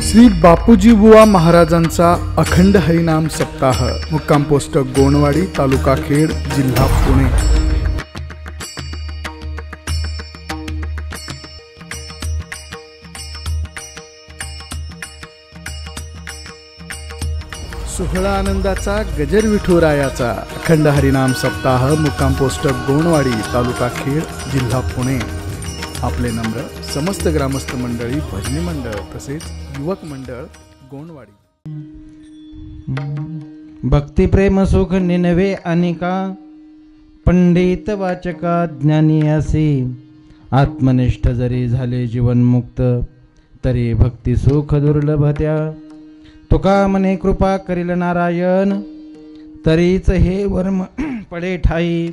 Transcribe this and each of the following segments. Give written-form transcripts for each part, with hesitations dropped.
श्री बापूजी बुवा महाराजांचा अखंड हरिनाम सप्ताह, मुक्काम पोस्ट गोणवाडी, तालुका खेड, जिल्हा पुणे। सोहळा आनंदाचा गजर विठुरायाचा अखंड हरिनाम सप्ताह, मुक्काम पोस्ट गोणवाडी, तालुका खेड, जिल्हा पुणे। आपले नम्र समस्त ग्रामस्थ मंडळी, भजनी मंडळ तसेच युवक मंडळ गोणवाडी। भक्ती प्रेम सुख निनवे अनिका, पंडित वाचका ज्ञानी असे। आत्मनिष्ठ जरी झाले जीवन मुक्त, तरी भक्ती सुख दुर्लभत्या। तुका मने कृपा करील नारायण, तरीच हे वर्म पडे ठाई।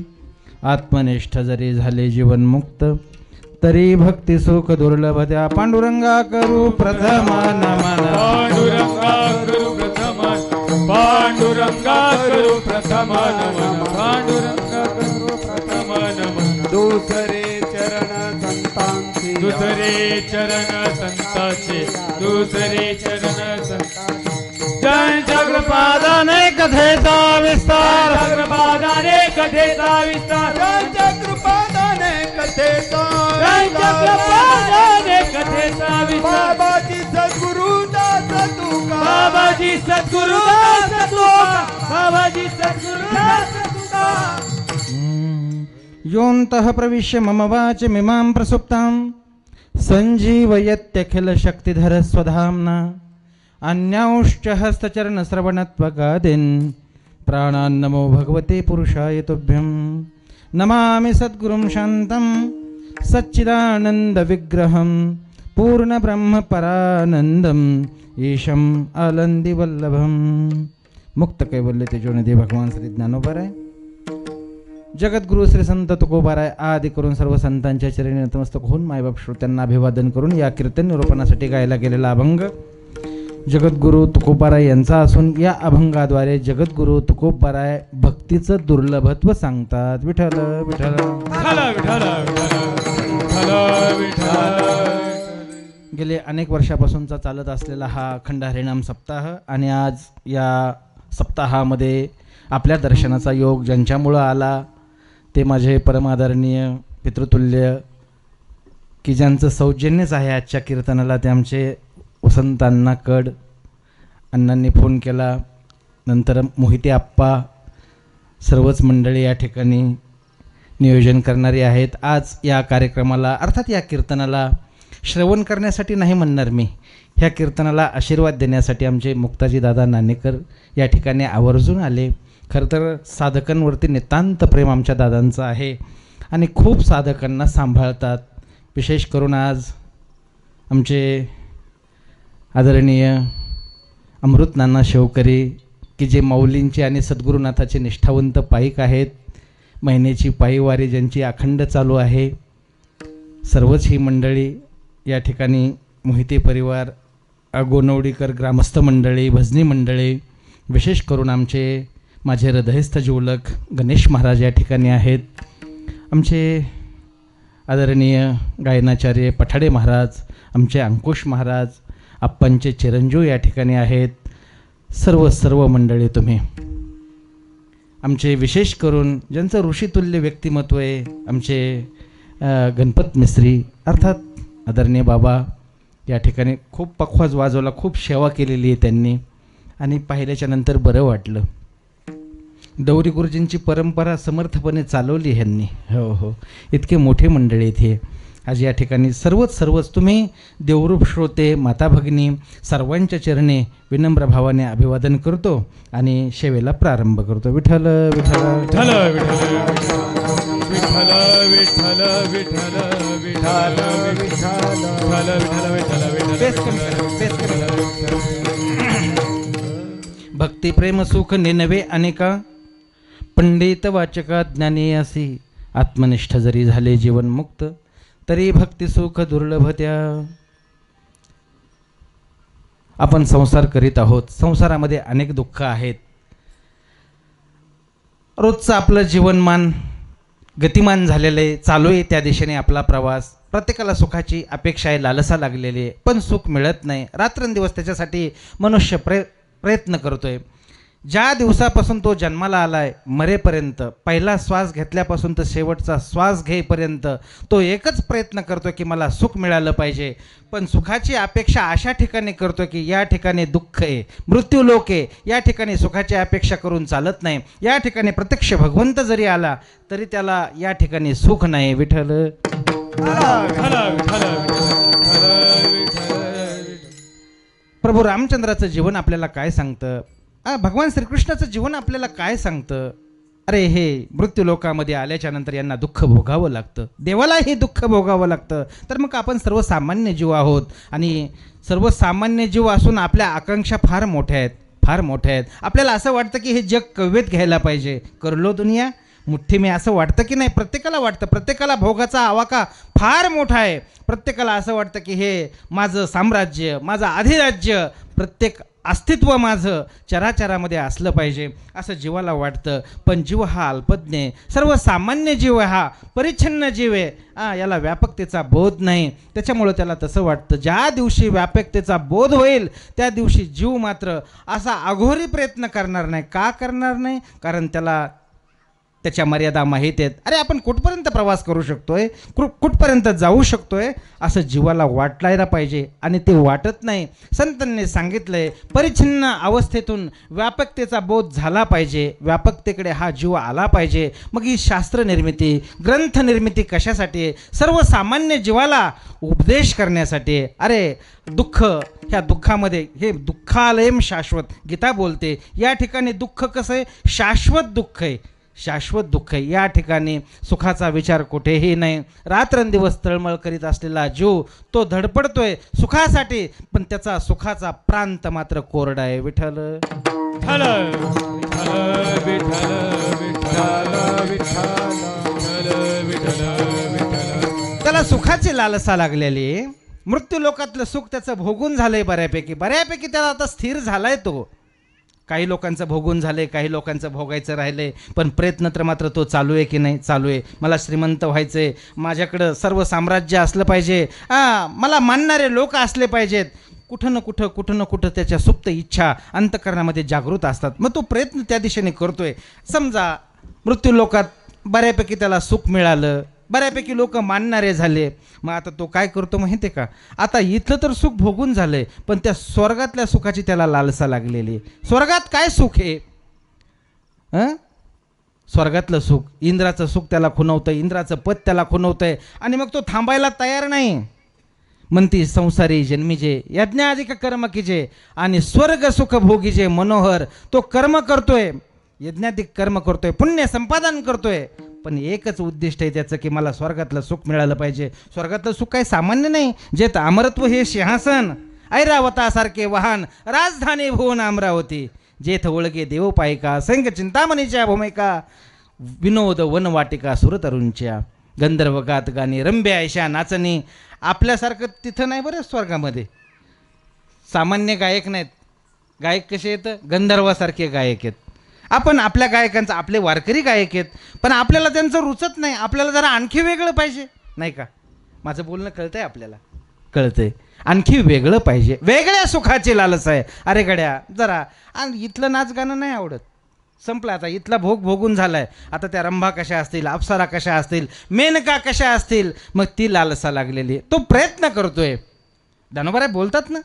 आत्मनिष्ठ जरी झाले जीवन मुक्त, तरी भक्ती सुख दुर्लभत्या। पांडुरंगा करू प्रथम नमन, पांडुरंगा करू प्रथम, पांडुरंगा करू प्रथम नमन, पांडुरंगा करू प्रथम नमन। दुसरे चरण संतांचे, दुसरे चरण संतांचे, दुसरे चरण संतांचे। ज्यांच्या कृपादाने कथेचा विस्तार, कृपादाने कथेचा विस्तार, ज्यांच्या कृपादाने कथेचा, ज्यांच्या कृपादाने कथेचा विस्तार। बाबाजी सद्गुरु दास तुका, बाबाजी सद्गुरु दास तुका, बाबाजी सद्गुरु दास तुका। योऽन्तः प्रविश्य मम वाचमिमां प्रसुप्तां, सञ्जीवयत्यखिल शक्तिधर स्वधाम्ना। अन्यांश्च हस्तचरण श्रवणत्वगादीन्, प्राणान् नमो भगवते पुरुषाय तुभ्यं। नमामि सद्गुरुं शान्तं सच्चिदानन्द विग्रहं, पूर्ण ब्रह्म परानंदम, ईशम आलंदी वल्लभम। मुक्त कैवल्य तेजोनिधी भगवान श्री ज्ञानोबराय, जगद्गुरु श्री संत तुकोबाराय आदी करून सर्व संतांच्या चरणी नतमस्तक होऊन मायबाप श्रोत्यांना अभिवादन करून या कीर्तन निरूपणासाठी गायला गेलेला अभंग जगद्गुरु तुकोबाराय यांचा असून या अभंगाद्वारे जगद्गुरु तुकोबाराय भक्तीचं दुर्लभत्व सांगतात। विठ्ठल विठ्ठल विठ्ठल विठ्ठल विठ्ठल। गेले अनेक वर्षापासूनचा चालत असलेला हा अखंड हरिनाम सप्ताह आणि आज या सप्ताहामध्ये आपल्या दर्शनाचा योग ज्यांच्यामुळं आला ते माझे परमादरणीय पितृतुल्य, की ज्यांचं सौजन्यच आहे आजच्या कीर्तनाला, ते आमचे वसंतांना कड अण्णांनी फोन केला, नंतर मोहिते आप्पा, सर्वच मंडळी या ठिकाणी नियोजन करणारी आहेत। आज या कार्यक्रमाला अर्थात या कीर्तनाला श्रवण करण्यासाठी नाही म्हणणार मी, ह्या कीर्तनाला आशीर्वाद देण्यासाठी आमचे मुक्ताजी दादा नाणेकर या ठिकाणी आवर्जून आले। खरं तर साधकांवरती नितांत प्रेम आमच्या दादांचं आहे आणि खूप साधकांना सांभाळतात। विशेष करून आज आमचे आदरणीय अमृत नाना शेवकरी, की जे माऊलींचे आणि सद्गुरुनाथाचे निष्ठावंत पाईक आहेत, महिन्याची पायीवारी ज्यांची अखंड चालू आहे, सर्वच ही मंडळी या ठिकाणी मोहिते परिवार, गोणवडीकर ग्रामस्थ मंडळी, भजनी मंडळी, विशेष करून आमचे माझे हृदयस्थ जीवलक गणेश महाराज या ठिकाणी आहेत, आमचे आदरणीय गायनाचार्य पठाडे महाराज, आमचे अंकुश महाराज, आप्पांचे चिरंजीव या ठिकाणी आहेत। सर्व मंडळी तुम्ही, आमचे विशेष करून ज्यांचं ऋषितुल्य व्यक्तिमत्व आहे, आमचे गणपत मिस्त्री अर्थात आदरणीय बाबा या ठिकाणी खूप पखवाज वाजवला, खूप सेवा केलेली आहे त्यांनी आणि पाहिल्याच्या नंतर बरं वाटलं। दौरी गुरुजींची परंपरा समर्थपणे चालवली ह्यांनी, हो हो, इतके मोठे मंडळी इथे आज या ठिकाणी। सर्वच तुम्ही देवरूप श्रोते, माता भगिनी, सर्वांच्या चरणी विनम्र भावाने अभिवादन करतो आणि सेवेला प्रारंभ करतो। विठ्ठल विठ्ठल विठ्ठल विठ्ठल विठ्ठल विठ्ठल विठ्ठल विठ्ठल विठ्ठल। भक्ती प्रेम सुख निनवे अनेका, पंडित वाचका ज्ञानी असी। आत्मनिष्ठ जरी झाले जीवन मुक्त, तरी भक्ती सुख दुर्लभत्या। आपण संसार करीत आहोत, संसारामध्ये अनेक दुःख आहेत, रोजचं आपलं जीवनमान गतिमान झालेलं आहे, चालू आहे त्या दिशेने आपला प्रवास। प्रत्येकाला सुखाची अपेक्षा आहे, लालसा लागलेली आहे, पण सुख मिळत नाही. रात्रंदिवस त्याच्यासाठी मनुष्य प्रयत्न करतोय. ज्या दिवसापासून तो जन्माला आलाय मरेपर्यंत, पहिला श्वास घेतल्यापासून तर शेवटचा श्वास घेईपर्यंत तो एकच प्रयत्न करतो की मला सुख मिळालं पाहिजे. पण सुखाची अपेक्षा अशा ठिकाणी करतो की या ठिकाणी दुःख आहे, मृत्यू लोक आहे, या ठिकाणी सुखाची अपेक्षा करून चालत नाही. या ठिकाणी प्रत्यक्ष भगवंत जरी आला तरी त्याला या ठिकाणी सुख नाही. विठ्ठल प्रभू रामचंद्राचं जीवन आपल्याला काय सांगतं? भगवान श्रीकृष्णाचं जीवन आपल्याला काय सांगतं? अरे हे मृत्यू लोकामध्ये आल्याच्या नंतर यांना दुःख भोगावं लागतं, देवालाही दुःख भोगावं लागतं. तर मग आपण सर्वसामान्य जीव आहोत आणि सर्वसामान्य जीव असून आपल्या आकांक्षा फार मोठ्या आहेत, फार मोठ्या आहेत. आपल्याला असं वाटतं की हे जग कवेत घ्यायला पाहिजे, करलो दुनिया मुठ्ठी मी, असं वाटतं की नाही? प्रत्येकाला वाटतं. प्रत्येकाला भोगाचा आवाका फार मोठा आहे. प्रत्येकाला असं वाटतं की हे माझं साम्राज्य, माझं अधिराज्य, प्रत्येक अस्तित्व माझं चराचरामध्ये असलं पाहिजे असं जीवाला वाटतं. पण जीव हा अल्पज्ञ आहे, सर्वसामान्य जीव आहे, हा परिच्छिन्न जीव आहे. याला व्यापकतेचा बोध नाही, त्याच्यामुळं त्याला तसं वाटतं. ज्या दिवशी व्यापकतेचा बोध होईल त्या दिवशी जीव मात्र असा अघोरी प्रयत्न करणार नाही. का करणार नाही? कारण त्याला त्याच्या मर्यादा माहीत आहेत. अरे आपण कुठपर्यंत प्रवास करू शकतोय, कुठपर्यंत जाऊ शकतोय असं जीवाला वाटायला पाहिजे आणि ते वाटत नाही. संतांनी सांगितलंय परिच्छिन्न अवस्थेतून व्यापकतेचा बोध झाला पाहिजे, व्यापकतेकडे हा जीव आला पाहिजे. मग ही शास्त्र निर्मिती, ग्रंथ निर्मिती कशासाठी आहे? सर्वसामान्य जीवाला उपदेश करण्यासाठी आहे. अरे दुःख, ह्या दुःखामध्ये हे दुःखालयम शाश्वत गीता बोलते. या ठिकाणी दुःख कसं आहे? शाश्वत दुःख आहे, शाश्वत दुःख आहे. या ठिकाणी सुखाचा विचार कुठेही नाही. रात्रंदिवस तळमळ करीत असलेला जीव तो धडपडतोय सुखासाठी, पण त्याचा सुखाचा प्रांत मात्र कोरडा आहे. विठ्ठल त्याला सुखाची लालसा लागलेली. मृत्यू लोकातलं सुख त्याचं भोगून झालंय बऱ्यापैकी त्याला आता स्थिर झालाय. तो काही लोकांचं भोगून झालंय, काही लोकांचं भोगायचं राहिलंय, पण प्रयत्न तर मात्र तो चालू आहे की नाही? चालू आहे. मला श्रीमंत व्हायचंय, माझ्याकडं सर्व साम्राज्य असलं पाहिजे, मला मानणारे लोक असले पाहिजेत. कुठं ना कुठं त्याच्या सुप्त इच्छा अंतःकरणामध्ये जागृत असतात. मग तो प्रयत्न त्या दिशेने करतोय. समजा मृत्यू लोकात बऱ्यापैकी त्याला सुख मिळालं, बऱ्यापैकी लोक मानणारे झाले. मग आता तो काय करतो माहिती आहे का? आता इथलं तर सुख भोगून झालंय, पण त्या स्वर्गातल्या सुखाची त्याला लालसा लागलेली. स्वर्गात काय सुख आहे? स्वर्गातलं सुख, इंद्राचं सुख त्याला खुणवतं, इंद्राचं पद त्याला खुणवतंय आणि मग तो थांबायला तयार नाही. म्हणती संसारी जन्मीजे यज्ञाधिक कर्म कीजे आणि स्वर्ग सुख भोगीजे मनोहर. तो कर्म करतोय, यज्ञाधिक कर्म करतोय, पुण्य संपादन करतोय, पण एकच उद्दिष्ट आहे त्याचं की मला स्वर्गातलं सुख मिळालं पाहिजे. स्वर्गातलं सुख काही सामान्य नाही. जे अमरत्व हे सिंहासन, ऐरावतासारखे वाहन, राजधानी भुवन अमरावती, जेथ ओळगे देवपायिका, संग चिंतामणीच्या भूमिका, विनोद वनवाटिका सुरतरुंच्या, गंधर्वगात गाणी, रंभ्या ऐशा नाचणी. आपल्यासारखं तिथं नाही बरं स्वर्गामध्ये. सामान्य गायक नाहीत. गायक कसे येतं? गंधर्वासारखे गायक आहेत. आपण आपल्या गायकांचं, आपले वारकरी गायक आहेत, पण आपल्याला त्यांचं रुचत नाही. आपल्याला जरा आणखी वेगळं पाहिजे, नाही का? माझं बोलणं कळतंय आपल्याला? कळतंय. आणखी वेगळं पाहिजे, वेगळ्या सुखाची लालसा आहे. अरे गड्या जरा, आणि इथलं नाच गाणं नाही आवडत, संपलं आता. इथला भोग भोगून झालाय. आता त्या रंभा कशा असतील, अप्सरा कशा असतील, मेनका कशा असतील, मग ती लालसा लागलेली. तो प्रयत्न करतोय. ज्ञानोबाराय बोलतात ना,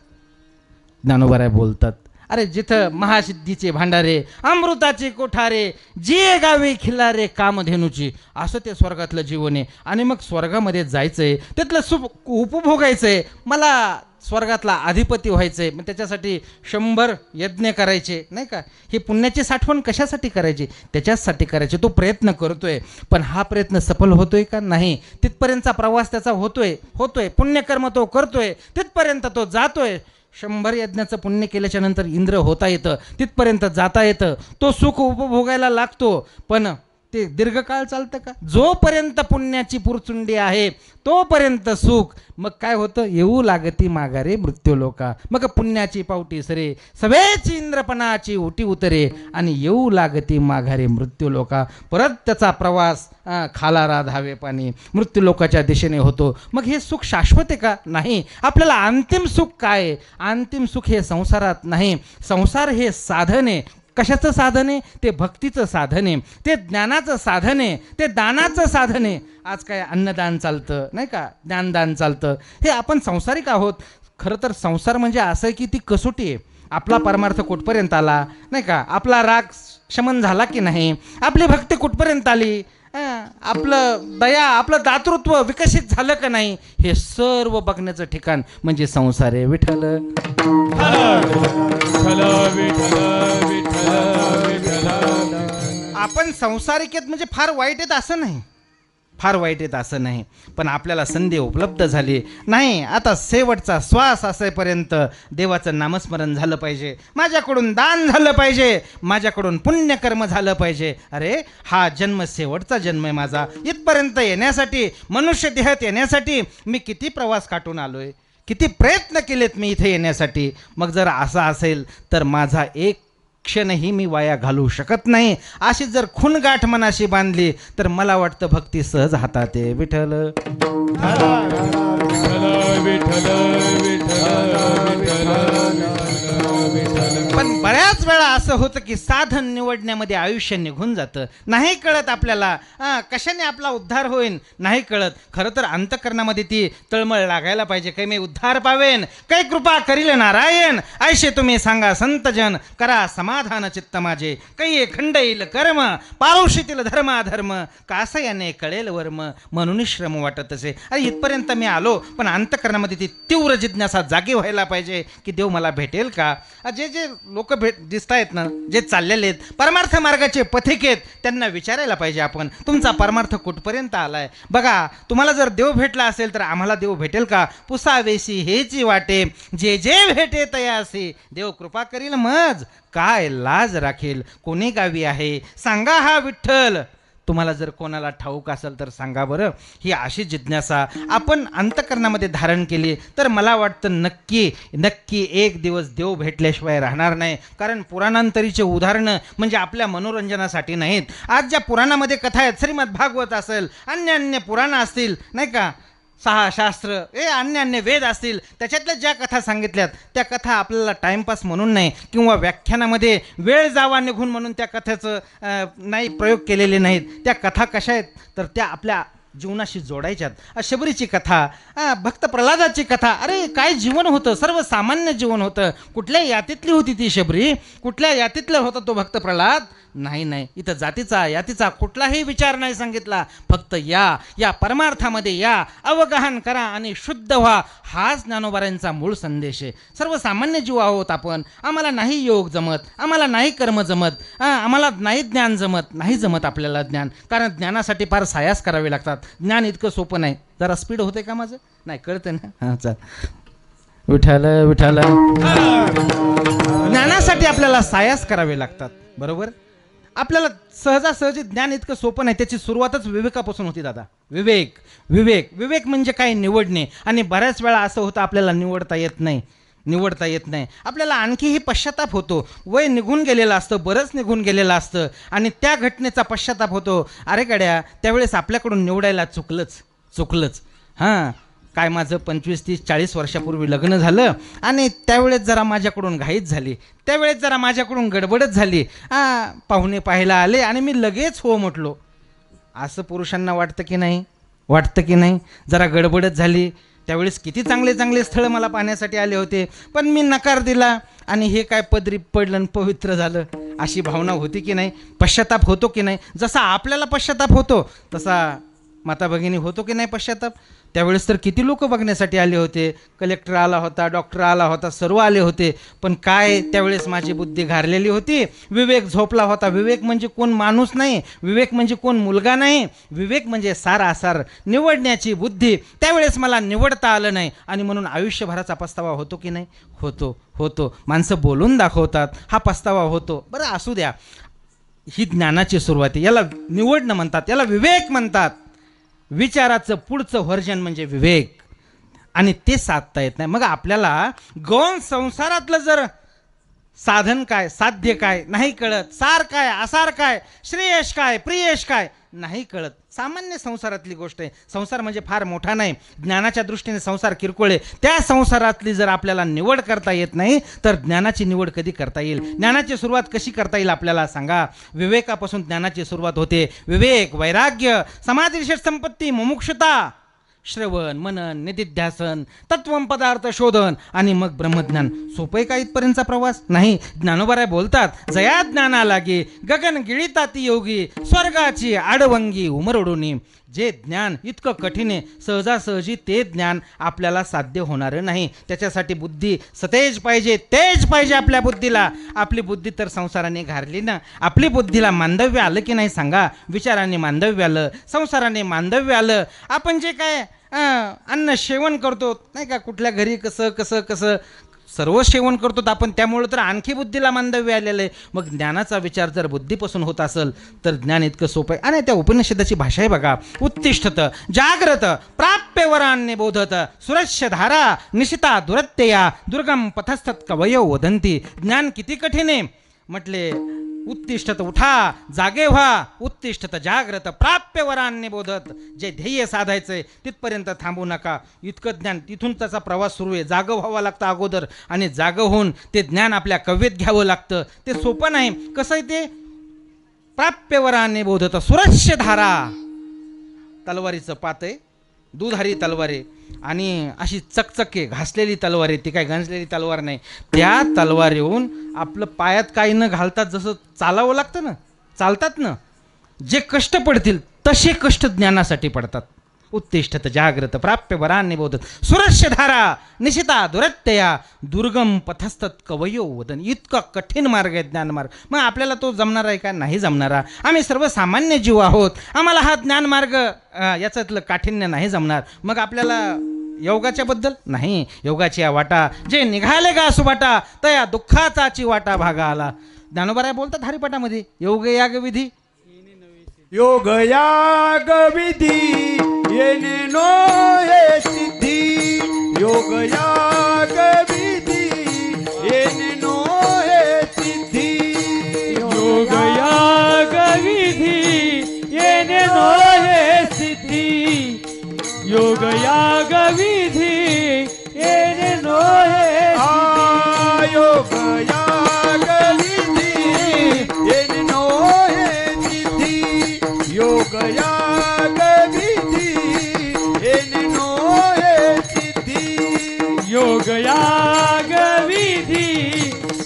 ज्ञानोबाराय बोलतात, अरे जिथं महासिद्धीचे भांडारे, अमृताचे कोठारे, जे गावी खिल्लारे कामधेनूची, असं ते स्वर्गातलं जीवन आहे. आणि मग स्वर्गामध्ये जायचंय, त्यातलं सुख उपभोगायचंय, मला स्वर्गातला अधिपती व्हायचंय. मग त्याच्यासाठी 100 यज्ञ करायचे, नाही का? ही पुण्याची साठवण कशासाठी करायची? त्याच्याचसाठी करायचे. तो प्रयत्न करतोय, पण हा प्रयत्न सफल होतोय का? नाही. तिथपर्यंतचा प्रवास त्याचा होतोय. पुण्यकर्म तो करतोय, तिथपर्यंत तो जातोय. 100 यज्ञाचं पुण्य केल्याच्या नंतर इंद्र होता येतं, तिथपर्यंत जाता येतं, तो सुख उपभोगायला लागतो. पण ते दीर्घकाळ चालतं का? जोपर्यंत पुण्याची पुरचुंडी आहे तोपर्यंत सुख. मग काय होतं? येऊ लागती माघारे मृत्यू लोका. मग पुण्याची पावटी सरे सवेची इंद्रपणाची उटी उतरे आणि येऊ लागती माघारे मृत्यू लोका. परत त्याचा प्रवास खाला राधावे पाणी मृत्यू लोकाच्या दिशेने होतो. मग हे सुख शाश्वत आहे का? नाही. आपल्याला अंतिम सुख काय आहे? अंतिम सुख हे संसारात नाही. संसार हे साधन आहे. कशाचं साधन आहे? ते भक्तीचं साधन आहे, ते ज्ञानाचं साधन आहे, ते दानाचं साधन आहे. आज काय अन्नदान चालतं नाही का, ज्ञानदान चालतं. हे आपण संसारिक आहोत. खरं तर संसार म्हणजे असं आहे की ती कसोटी आहे. आपला परमार्थ कुठपर्यंत आला नाही का, आपला राग शमन झाला की नाही, आपली भक्ती कुठपर्यंत आली, आपलं दया आपलं दातृत्व विकसित झालं का नाही, हे सर्व बघण्याचं ठिकाण म्हणजे संसार आहे. विठ्ठल आपण संसारिक आहेत म्हणजे फार वाईट आहेत असं नाही, फार वाईट आहेत असं नाही. पण आपल्याला संधी उपलब्ध झाली नाही. आता शेवटचा श्वास असेपर्यंत देवाचं नामस्मरण झालं पाहिजे, माझ्याकडून दान झालं पाहिजे, माझ्याकडून पुण्यकर्म झालं पाहिजे. अरे हा जन्म शेवटचा जन्म आहे माझा. इथपर्यंत येण्यासाठी, मनुष्य देहात येण्यासाठी मी किती प्रवास काटून आलोय, किती प्रयत्न केलेत मी इथे येण्यासाठी. मग जर असं असेल तर माझा एक क्षणही मी वाया घालवू शकत नाही. अशी जर खूणगाठ मनाशी बांधली तर मला वाटतं भक्ती सहज हातात आहे. विठ्ठल पण बऱ्याच वेळा असं होतं की साधन निवडण्यामध्ये आयुष्य निघून जातं. नाही कळत आपल्याला कशाने आपला उद्धार होईल, नाही कळत. खरं तर अंतःकरणामध्ये ती तळमळ लागायला पाहिजे. काही मी उद्धार पावेन, काही कृपा करील नारायण, ऐशे तुम्ही सांगा संतजन, करा समाधान चित्त माझे, काही खंड येईल कर्म, पारुषीतील धर्म अधर्म, कास याने कळेल वर्म, म्हणून श्रम वाटत असे. अरे इथपर्यंत मी आलो, पण अंतःकरणामध्ये ती तीव्र जिज्ञासा जागी व्हायला पाहिजे की देव मला भेटेल का. जे जे लोक दिसत आहेत ना, जे चाललेले आहेत परमार्थ मार्गाचे पथिक आहेत, त्यांना विचारायला पाहिजे आपण तुमचा परमार्थ कुठपर्यंत आलाय. बघा, तुम्हाला जर देव भेटला असेल तर आम्हाला देव भेटेल का. पुसावेसी हेची वाटे, जे जे भेटे तयासी, देव कृपा करील मज, काय लाज राखील कोणी गावी आहे, सांगा हा विठ्ठल. तुम्हाला जर कोणाला ठाऊक असेल तर सांगा बरं. ही अशी जिज्ञासा आपण अंतःकरणामध्ये धारण केली तर मला वाटतं नक्की नक्की एक दिवस देव भेटल्याशिवाय राहणार नाही. कारण पुराणांतरीचे उदाहरणं म्हणजे आपल्या मनोरंजनासाठी नाहीत. आज ज्या पुराणामध्ये कथा आहेत, श्रीमद भागवत असेल, अन्य पुराणं असतील नाही का, 6 शास्त्र, अन्य वेद असतील, त्याच्यातल्या ज्या कथा सांगितल्यात त्या कथा आपल्याला टाईमपास म्हणून नाही किंवा व्याख्यानामध्ये वेळ जावा निघून म्हणून त्या कथेचं नाही प्रयोग केलेले नाहीत. त्या कथा कशा आहेत तर त्या आपल्या जीवनाशी जोडायच्यात. शबरीची कथा, भक्त प्रल्हादाची कथा, अरे काय जीवन होतं, सर्वसामान्य जीवन होतं. कुठल्या यातीतली होती ती शबरी, कुठल्या यातीतला होता तो भक्त प्रल्हाद? नाही, इथं जातीचा यातीचा कुठलाही विचार नाही सांगितला. फक्त या परमार्थामध्ये या, अवगाहन करा आणि शुद्ध व्हा, हाच ज्ञानोबारांचा मूळ संदेश आहे. सर्वसामान्य जीव आहोत आपण, आम्हाला नाही योग जमत, आम्हाला नाही कर्म जमत, आम्हाला नाही ज्ञान जमत, नाही जमत आपल्याला ज्ञान. कारण ज्ञानासाठी फार सायास करावे लागतात. ज्ञान इतकं सोपं नाही. जरा स्पीड होते का माझं? नाही कळतं ना. हां चल. विठ्ठल विठ्ठल. ज्ञानासाठी आपल्याला सायास करावे लागतात, बरोबर. आपल्याला सहजासहजी ज्ञान इतकं सोपं नाही. त्याची सुरुवातच विवेकापासून होती दादा. विवेक म्हणजे काय? निवडणे. आणि बऱ्याच वेळा असं होतं आपल्याला निवडता येत नाही. आपल्याला आणखीही पश्चाताप होतो. वय निघून गेलेलं असतं, बरंच निघून गेलेलं असतं आणि त्या घटनेचा पश्चाताप होतो. अरे गड्या, त्यावेळेस आपल्याकडून निवडायला चुकलंच. हां, काय माझं 25, 30, 40 वर्षापूर्वी लग्न झालं आणि त्यावेळेस जरा माझ्याकडून घाईच झाली, त्यावेळेस जरा माझ्याकडून गडबडच झाली. पाहुणे पाहायला आले आणि मी लगेच हो म्हटलो. असं पुरुषांना वाटतं की नाही? जरा गडबडच झाली. त्यावेळेस किती चांगले स्थळं मला पाहण्यासाठी आले होते, पण मी नकार दिला आणि हे काय पदरी पडलं पवित्र झालं, अशी भावना होती की नाही? पश्चाताप होतो की नाही? जसा आपल्याला पश्चाताप होतो तसा माता भगिनी होतो की नाही पश्चाताप? त्यावेळेस तर किती लोक बघण्यासाठी आले होते. कलेक्टर आला होता, डॉक्टर आला होता, सर्व आले होते. पण काय, त्यावेळेस माझी बुद्धी घारलेली होती, विवेक झोपला होता. विवेक म्हणजे कोण माणूस नाही, विवेक म्हणजे कोण मुलगा नाही, विवेक म्हणजे सारासार निवडण्याची बुद्धी. त्यावेळेस मला निवडता आलं नाही आणि म्हणून आयुष्यभराचा पस्तावा होतो की नाही? होतो. माणसं बोलून दाखवतात, हा पस्तावा होतो. बरं असू द्या. ही ज्ञानाची सुरुवात आहे. याला निवडणं म्हणतात, याला विवेक म्हणतात. विचाराचं पुढचं व्हर्जन म्हणजे विवेक, आणि ते साधता येत नाही. मग आपल्याला गौण संसारातलं जर साधन काय, साध्य काय नाही कळत, सार काय, आसार काय, श्रेयश काय, प्रियश काय नाही कळत. सामान्य संसारातली गोष्ट आहे. संसार म्हणजे फार मोठा नाही, ज्ञानाच्या दृष्टीने संसार किरकोळ आहे. त्या संसारातली जर आपल्याला निवड करता येत नाही तर ज्ञानाची निवड कधी करता येईल? ज्ञानाची सुरुवात कशी करता येईल आपल्याला सांगा? विवेकापासून ज्ञानाची सुरुवात होते. विवेक, वैराग्य, समाधिशेष संपत्ती, मुमुक्षुता, श्रवण, मनन, निधिध्यासन, तत्वम पदार्थ शोधन आणि मग ब्रह्मज्ञान. सोपं का इथपर्यंतचा प्रवास? नाही. ज्ञानोबाराय बोलतात, जया ज्ञाना लागे गगन गिळिताती योगी स्वर्गाची आडवंगी उमरडोनी. जे ज्ञान इतकं कठीण आहे, सहजासहजी ते ज्ञान आपल्याला साध्य होणारं नाही. त्याच्यासाठी बुद्धी सतेज पाहिजे, तेज पाहिजे आपल्या बुद्धीला. आपली बुद्धी तर संसाराने घारली ना. आपली बुद्धीला मांडव्य आलं की नाही सांगा? विचाराने मांडव्य आलं, संसाराने मांडव्य आलं. आपण जे काय अन्न सेवन करतो नाही का, कुठल्या घरी कसं कसं कसं सर्व सेवन करतो आपण, त्यामुळं तर आणखी बुद्धीला मांडव्य आलेलं आहे. मग ज्ञानाचा विचार जर बुद्धीपासून होत असेल तर ज्ञान इतकं सोपं आहे. आणि त्या उपनिषदाची भाषा आहे बघा. उत्तिष्ठत जाग्रत प्राप्यवरान्य बोधत सुरस्य धारा निशिता दुरत्यया दुर्गम पथस्थत कवयो वदंती. ज्ञान किती कठीण आहे म्हटले. उत्तिष्ठत उठा, जागे व्हा. उत्तिष्ठत जाग्रत प्राप्यवरान्य बोधत. जे ध्येय साधायचंय तिथपर्यंत थांबू नका. इतकं ज्ञान, तिथून त्याचा प्रवास सुरू आहे. जागं व्हावं लागतं अगोदर, आणि जागं होऊन ते ज्ञान आपल्या कव्येत घ्यावं लागतं. ते सोपं नाही. कसं आहे ते? प्राप्यवरान्य बोधत सुरस्य धारा. तलवारीचं पात आहे, दुधारी तलवार आहे, आणि अशी चकचके घासलेली तलवार आहे. ती काय गंजलेली तलवार नाही. त्या तलवार येऊन आपलं पायात काही न घालतात जसं चालावं लागतं ना, चालतात ना, जे कष्ट पडतील तसे कष्ट ज्ञानासाठी पडतात. उत्तिष्ठत जाग्रत प्राप्यवरान्य बोधत सुरस्य धारा निशिता दुरत्यया दुर्गम पथस्थत कवयो वदन. इतका कठीण मार्ग आहे ज्ञानमार्ग. मग आपल्याला तो जमणार आहे का? नाही जमणारा. आम्ही सर्वसामान्य जीव आहोत, आम्हाला हा ज्ञानमार्ग याच्यातलं काठिण्य नाही जमणार. मग आपल्याला योगाच्या बद्दल नाही. योगाची या वाटा जे निघाले गा सुवाटा तया दुःखाचाची वाटा भागा आला. ज्ञानोबाराय बोलतात हरिपाठामध्ये, योग याग विधी योग याग विधी येणे नो हे सिद्धी. योग याग विधी येणे नो हे सिद्धी. योग याग विधी येणे नो हे सिद्धी. योग याग विधी येणे नो हे सिद्धी. योग याग विधी येणे नो हे सिद्धी. योग याग विधी येणे नो हे सिद्धी. योग याग विधी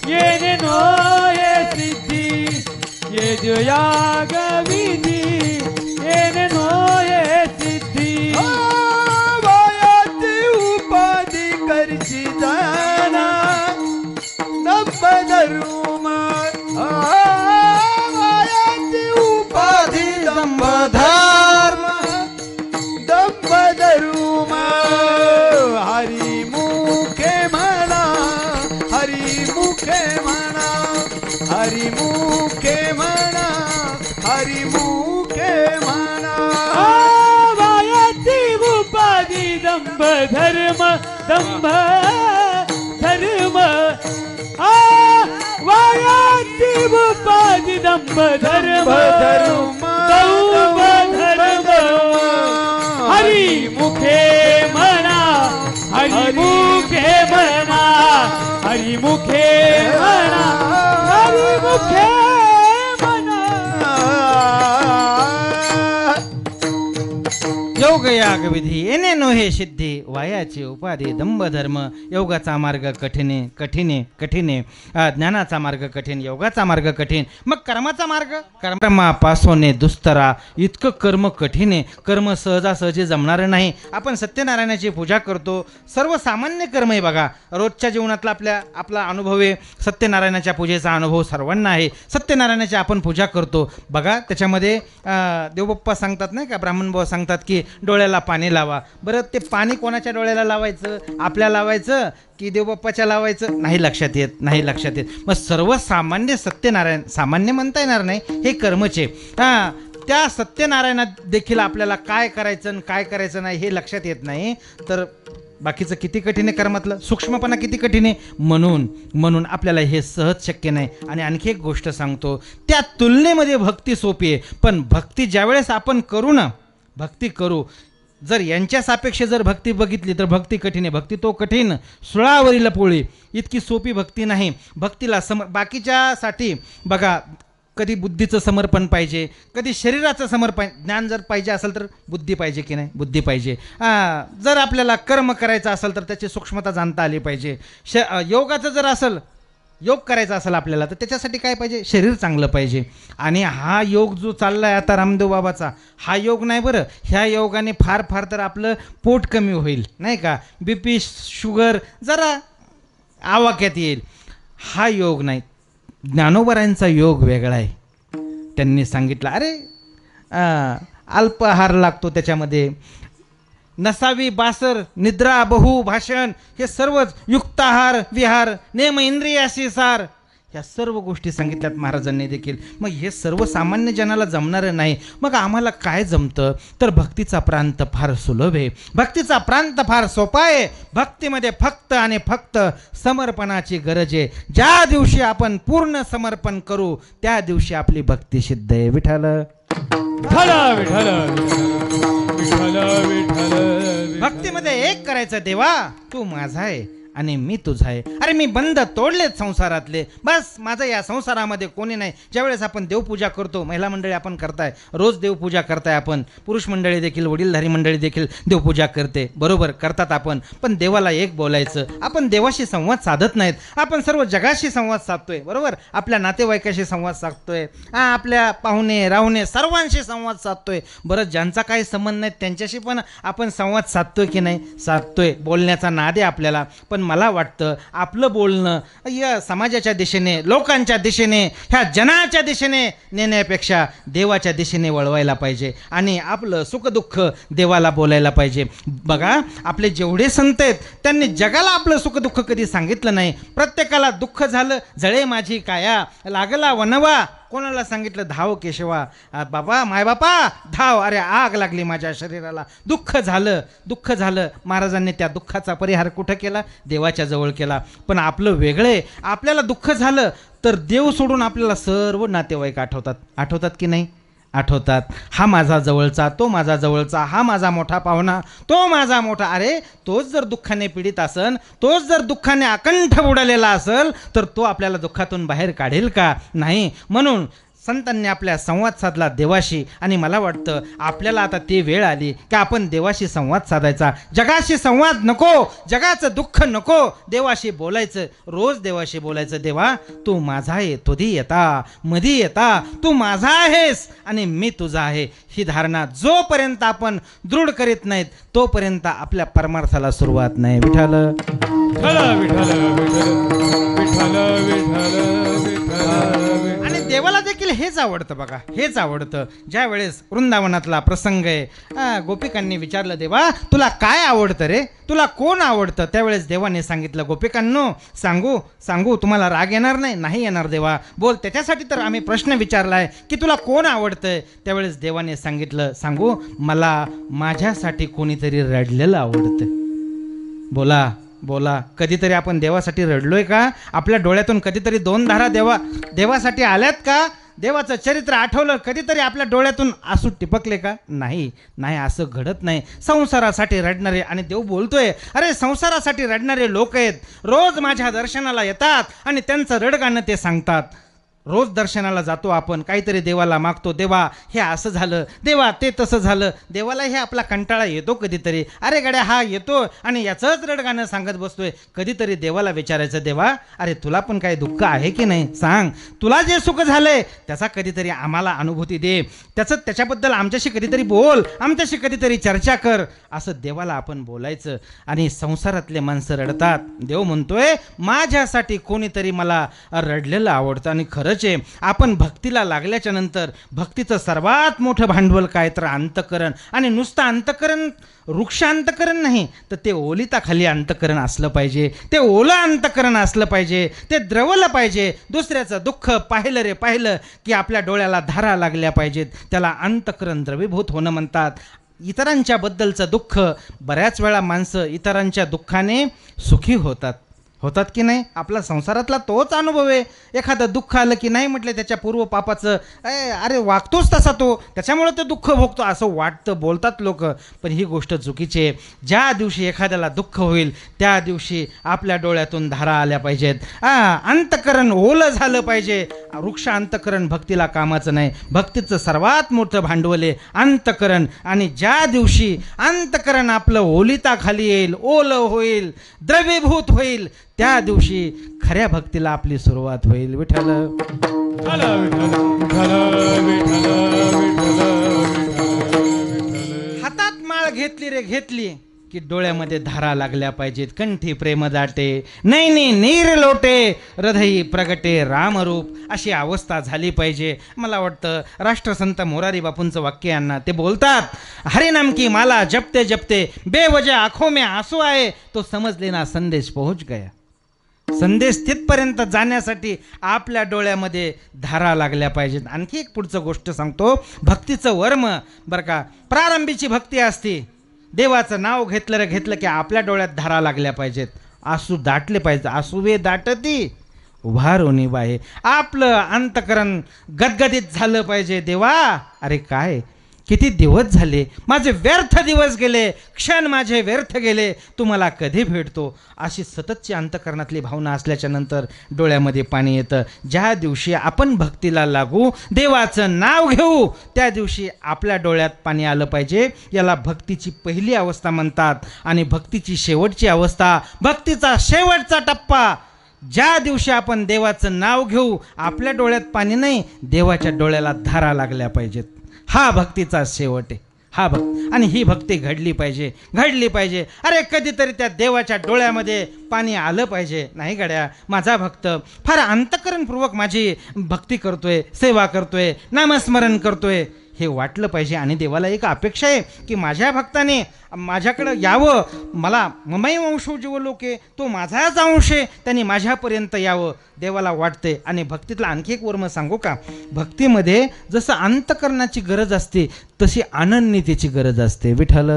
येणे नो हे सिद्धी. योग याग विधी येणे नो हे सिद्धी. वयाची उपाधी करची जाना दंभ धरुम. वयाची उपाधी दंभ धर्म दंभ धरुम. हरी मुखे म्हणा, हरी मुखे म्हणा, हरी मुखे म्हणा, हरी मुखे म्हणा. वायाची उपाधी दंभ धर्म दंभ धर्म. वायाची उपाधी दंभ धर्म दंभ धर्म. हरी मुखे म्हणा, हरी मुखे म्हणा, हरी मुखे म्हणा, हरी मुखे म्हणा. योग याग विधी येणे नो हे सिद्धी. वायाची उपाधी दंभ धर्म. योगाचा मार्ग कठीणे कठीणे कठीणे. ज्ञानाचा मार्ग कठीण, योगाचा मार्ग कठीण. मग कर्माचा मार्ग? कर्मापासून दुस्तरा. इतकं कर्म कठीण आहे. कर्म सहजासहजी जमणारं नाही. आपण सत्यनारायणाची पूजा करतो, सर्वसामान्य कर्म आहे बघा. रोजच्या जीवनातला आपला अनुभव आहे. सत्यनारायणाच्या पूजेचा अनुभव सर्वांना आहे. सत्यनारायणाची आपण पूजा करतो बघा. त्याच्यामध्ये देवबाप्पा सांगतात नाही का, ब्राह्मण भाऊ सांगतात की डोळ्याला पाणी लावा. बरं ते पाणी कोणाच्या डोळ्याला लावायचं? आपल्या लावायचं की देवबाप्पाच्या लावायचं? नाही लक्षात येत, नाही लक्षात येत. मग सर्वसामान्य सत्यनारायण, सामान्य म्हणता येणार नाही, हे कर्मचे. हां, त्या सत्यनारायणात देखील आपल्याला काय करायचं आणि काय करायचं नाही हे लक्षात येत नाही, तर बाकीचं किती कठीण आहे कर्मातलं, सूक्ष्मपणा किती कठीण आहे. म्हणून आपल्याला हे सहज शक्य नाही. आणि आणखी एक गोष्ट सांगतो, त्या तुलनेमध्ये भक्ती सोपी आहे. पण भक्ती ज्यावेळेस आपण करू ना, भक्ती करू, जर यांच्या सापेक्ष जर भक्ती बघितली तर भक्ती कठीण आहे. भक्ती तो कठीण सुळावरील पोळी, इतकी सोपी भक्ती नाही. भक्तीला बाकीच्यासाठी बघा, कधी बुद्धीचं समर्पण पाहिजे, कधी शरीराचं समर्पण. ज्ञान जर पाहिजे असेल तर बुद्धी पाहिजे की नाही? बुद्धी पाहिजे. जर आपल्याला कर्म करायचं असेल तर त्याची सूक्ष्मता जाणता आली पाहिजे. योगाचं जर असेल, योग करायचा असेल आपल्याला, तर त्याच्यासाठी काय पाहिजे? शरीर चांगलं पाहिजे. आणि हा योग जो चालला आहे आता रामदेव बाबाचा, हा योग नाही बरं. ह्या योगाने फार फार तर आपलं पोट कमी होईल, नाही का, BP शुगर जरा आवाक्यात येईल. हा योग नाही. ज्ञानोबरांचा योग वेगळा आहे. त्यांनी सांगितलं, अरे अल्पाहार लागतो त्याच्यामध्ये, नसावी बासर, निद्रा, बहु भाषण, हे सर्वच, युक्ताहार, विहार, नेम इंद्रियाशी सार, ह्या सर्व गोष्टी सांगितल्यात महाराजांनी देखील. मग हे सर्वसामान्य जनाला जमणारं नाही. मग आम्हाला काय जमतं? तर भक्तीचा प्रांत फार सुलभ आहे, भक्तीचा प्रांत फार सोपा आहे. भक्तीमध्ये फक्त आणि फक्त समर्पणाची गरज आहे. ज्या दिवशी आपण पूर्ण समर्पण करू त्या दिवशी आपली भक्ती सिद्ध आहे. विठ्ठल विठ्ठल विठ्ठल विठ्ठल विठ्ठल. भक्तीमध्ये एक करायचं, देवा तू माझा आहे आणि मी तुझा आहे. अरे मी बंध तोडलेत संसारातले, बस माझं या संसारामध्ये कोणी नाही. ज्यावेळेस आपण देवपूजा करतो, महिला मंडळी आपण करताय, रोज देवपूजा करताय आपण, पुरुष मंडळी देखील, वडीलधारी मंडळी देखील देवपूजा करते, बरोबर करतात आपण. पण देवाला एक बोलायचं. आपण देवाशी संवाद साधत नाहीत, आपण सर्व जगाशी संवाद साधतोय, बरोबर. आपल्या नातेवाईकाशी संवाद साधतोय, आपल्या पाहुणे राहुणे सर्वांशी संवाद साधतोय. बरं, ज्यांचा काही संबंध नाही त्यांच्याशी पण आपण संवाद साधतोय की नाही? साधतोय. बोलण्याचा नाद आहे आपल्याला. पण मला वाटतं आपलं बोलणं या समाजाच्या दिशेने, लोकांच्या दिशेने, ह्या जनाच्या दिशेने नेण्यापेक्षा देवाच्या दिशेने वळवायला पाहिजे. आणि आपलं सुखदुःख देवाला बोलायला पाहिजे. बघा, आपले जेवढे संत आहेत त्यांनी जगाला आपलं सुखदुःख कधी सांगितलं नाही. प्रत्येकाला दुःख झालं, जळे माझी काया, लागला वनवा, कोणाला सांगितलं धाव केशवा, बाबा मायबापा धाव, अरे आग लागली माझ्या शरीराला, दुःख झालं, दुःख झालं. महाराजांनी त्या दुःखाचा परिहार कुठं केला? देवाच्या जवळ केला. पण आपलं वेगळे, आपल्याला दुःख झालं तर देव सोडून आपल्याला सर्व नातेवाईक आठवतात. आठवतात की नाही? आठवतात. हा माझा जवळचा, तो माझा जवळचा, हा माझा मोठा पाहुणा, तो माझा मोठा. अरे तोच जर दुःखाने पीडित असेल, तोच जर दुःखाने अकंठ बुडालेला असेल, तर तो आपल्याला दुःखातून बाहेर काढेल का? नाही. म्हणून संतांनी आपल्या संवाद साधला देवाशी. आणि मला वाटतं आपल्याला आता ती वेळ आली की आपण देवाशी संवाद साधायचा. जगाशी संवाद नको, जगाचं दुःख नको, देवाशी बोलायचं, रोज देवाशी बोलायचं. देवा तू माझा आहे, तुधी येता मधी येता, तू माझा आहेस आणि मी तुझा आहे. ही धारणा जोपर्यंत आपण दृढ करीत नाहीत तोपर्यंत आपल्या परमार्थाला सुरुवात नाही. विठ्ठल विठ्ठल विठ्ठल विठ्ठल विठ्ठल. आणि देवाला देखील हेच आवडतं बघा, हेच आवडतं. ज्या वेळेस वृंदावनातला प्रसंग आहे, गोपिकांनी विचारलं, देवा तुला काय आवडतं रे, तुला कोण आवडतं? त्यावेळेस देवाने सांगितलं, गोपिकांनो सांगू सांगू, तुम्हाला राग येणार नाही? नाही येणार देवा, बोल. त्याच्यासाठी तर आम्ही प्रश्न विचारलाय की तुला कोण आवडतंय. त्यावेळेस देवाने सांगितलं, सांगू, मला माझ्यासाठी कोणीतरी रडलेलं आवडतं. बोला बोला, कधीतरी आपण देवासाठी रडलोय का? आपल्या डोळ्यातून कधीतरी दोन धारा देवासाठी आल्यात का? देवाचं चरित्र आठवलं कधीतरी आपल्या डोळ्यातून आसू टिपकले का? नाही नाही, असं घडत नाही. संसारासाठी रडणारे, आणि देव बोलतोय, अरे संसारासाठी रडणारे लोक आहेत, रोज माझ्या दर्शनाला येतात आणि त्यांचं रडगाणं ते सांगतात. रोज दर्शनाला जातो आपण, काहीतरी देवाला मागतो, देवा हे असं झालं, देवा ते तसं झालं. देवाला हे आपला कंटाळा येतो कधीतरी, अरे गड्या हा येतो आणि याचंच रडगाणं सांगत बसतोय. कधीतरी देवाला विचारायचं, देवा अरे तुला पण काही दुःख आहे की नाही? सांग, तुला जे सुख झालंय त्याचा कधीतरी आम्हाला अनुभूती दे, त्याच्याबद्दल आमच्याशी कधीतरी बोल, आमच्याशी कधीतरी चर्चा कर. असं देवाला आपण बोलायचं. आणि संसारातले माणसं रडतात, देव म्हणतोय माझ्यासाठी कोणीतरी मला रडलेलं आवडतं. आणि खरं खरंच आहे, आपण भक्तीला लागल्याच्या नंतर भक्तीचं सर्वात मोठं भांडवल काय तर अंतःकरण. आणि नुसतं अंतःकरण, वृक्ष अंतःकरण नाही तर ते ओलिताखाली अंतःकरण असलं पाहिजे, ते ओलं अंतःकरण असलं पाहिजे, ते द्रवलं पाहिजे. दुसऱ्याचं दुःख पाहिलं की आपल्या डोळ्याला धारा लागल्या पाहिजेत. त्याला अंतःकरण द्रवीभूत होणं म्हणतात. इतरांच्या बद्दलचं दुःख, बऱ्याच वेळा माणसं इतरांच्या दुःखाने सुखी होतात की नाही? आपला संसारातला तोच अनुभव आहे. एखादं दुःख आलं की नाही म्हटलं त्याच्या पूर्व पापाचं, अरे वागतोच तसा तो, त्याच्यामुळे तो दुःख भोगतो असं वाटतं, बोलतात लोक. पण ही गोष्ट चुकीची आहे. ज्या दिवशी एखाद्याला दुःख होईल त्या दिवशी आपल्या डोळ्यातून धारा आल्या पाहिजेत. अंतःकरण ओलं झालं पाहिजे. वृक्ष अंतःकरण भक्तीला कामाचं नाही. भक्तीचं सर्वात मोठं भांडवल आहे अंतःकरण. आणि ज्या दिवशी अंतःकरण आपलं ओलिताखाली येईल, ओलं होईल, द्रवीभूत होईल, त्या दिवशी खऱ्या भक्तीला आपली सुरुवात होईल. विठ्ठल हातात माळ घेतली रे घेतली की डोळ्यामध्ये धारा लागल्या पाहिजेत. कंठी प्रेम दाटे, नैनी नीर लोटे, हृदयी प्रगटे रामरूप, अशी अवस्था झाली पाहिजे. मला वाटतं राष्ट्रसंत मोरारी बापूंचं वाक्य यांना ते बोलतात, हरिनाम की माला जपते जपते बेवजह आंखों में आंसू आए तो समज लेना संदेश पहुंच गया. संदेश तिथपर्यंत जाण्यासाठी आपल्या डोळ्यामध्ये धारा लागल्या पाहिजेत. आणखी एक पुढचं गोष्ट सांगतो. भक्तीचं वर्म बरं का, प्रारंभीची भक्ती असते, देवाचं नाव घेतलं की आपल्या डोळ्यात धारा लागल्या पाहिजेत, आसू दाटले पाहिजे. आसुवे दाटती उभारोनी बाहे. आपलं अंतःकरण गदगदित झालं पाहिजे. देवा, अरे काय किती दिवस झाले, माझे व्यर्थ दिवस गेले, क्षण माझे व्यर्थ गेले, तुम्हाला कधी भेटतो, अशी सततची अंतःकरणातली भावना असल्याच्या नंतर डोळ्यामध्ये पाणी येतं. ज्या दिवशी आपण भक्तीला लागू, देवाचं नाव घेऊ, त्या दिवशी आपल्या डोळ्यात पाणी आलं पाहिजे. याला भक्तीची पहिली अवस्था म्हणतात. आणि भक्तीची शेवटची अवस्था, भक्तीचा शेवटचा टप्पा, ज्या दिवशी आपण देवाचं नाव घेऊ, आपल्या डोळ्यात पाणी नाही, देवाच्या डोळ्याला धारा लागल्या पाहिजेत. हा भक्तीचा शेवट आहे. आणि ही भक्ती घडली पाहिजे. अरे कधीतरी त्या देवाच्या डोळ्यामध्ये पाणी आलं पाहिजे. नाही गड्या, माझा भक्त फार अंतःकरणपूर्वक माझी भक्ती करतोय, सेवा करतोय, नामस्मरण करतोय, हे वाटलं पाहिजे. आणि देवाला एक अपेक्षा आहे की माझ्या भक्ताने माझ्याकडं यावं. मला ममै वंशो जीव लोके, तो माझाच अंश आहे, त्यांनी माझ्यापर्यंत यावं, देवाला वाटते. आणि भक्तीतला आणखी एक वर्म सांगू का, भक्तीमध्ये जसं अंतःकरणाची गरज असते तशी अनन्यतेची गरज असते. विठ्ठल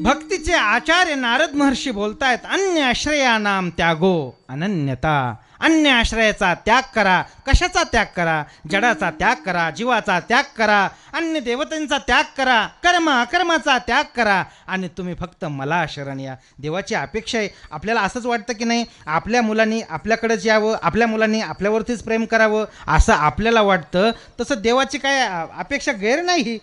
भक्तीचे आचार्य नारद महर्षी बोलतायत, अन्य आश्रयानाम त्यागो अनन्यता. अन्य आश्रयाचा त्याग करा. कशाचा त्याग करा? जडाचा त्याग करा, जीवाचा त्याग करा, अन्य देवतांचा त्याग करा, कर्म अकर्माचा त्याग करा, आणि तुम्ही फक्त मला शरण या. देवाची अपेक्षा आहे. आपल्याला असंच वाटतं की नाही, आपल्या मुलांनी आपल्याकडेच यावं, आपल्या मुलांनी आपल्यावरतीच प्रेम करावं, असं आपल्याला वाटतं. तसं देवाची काय अपेक्षा गैर नाही,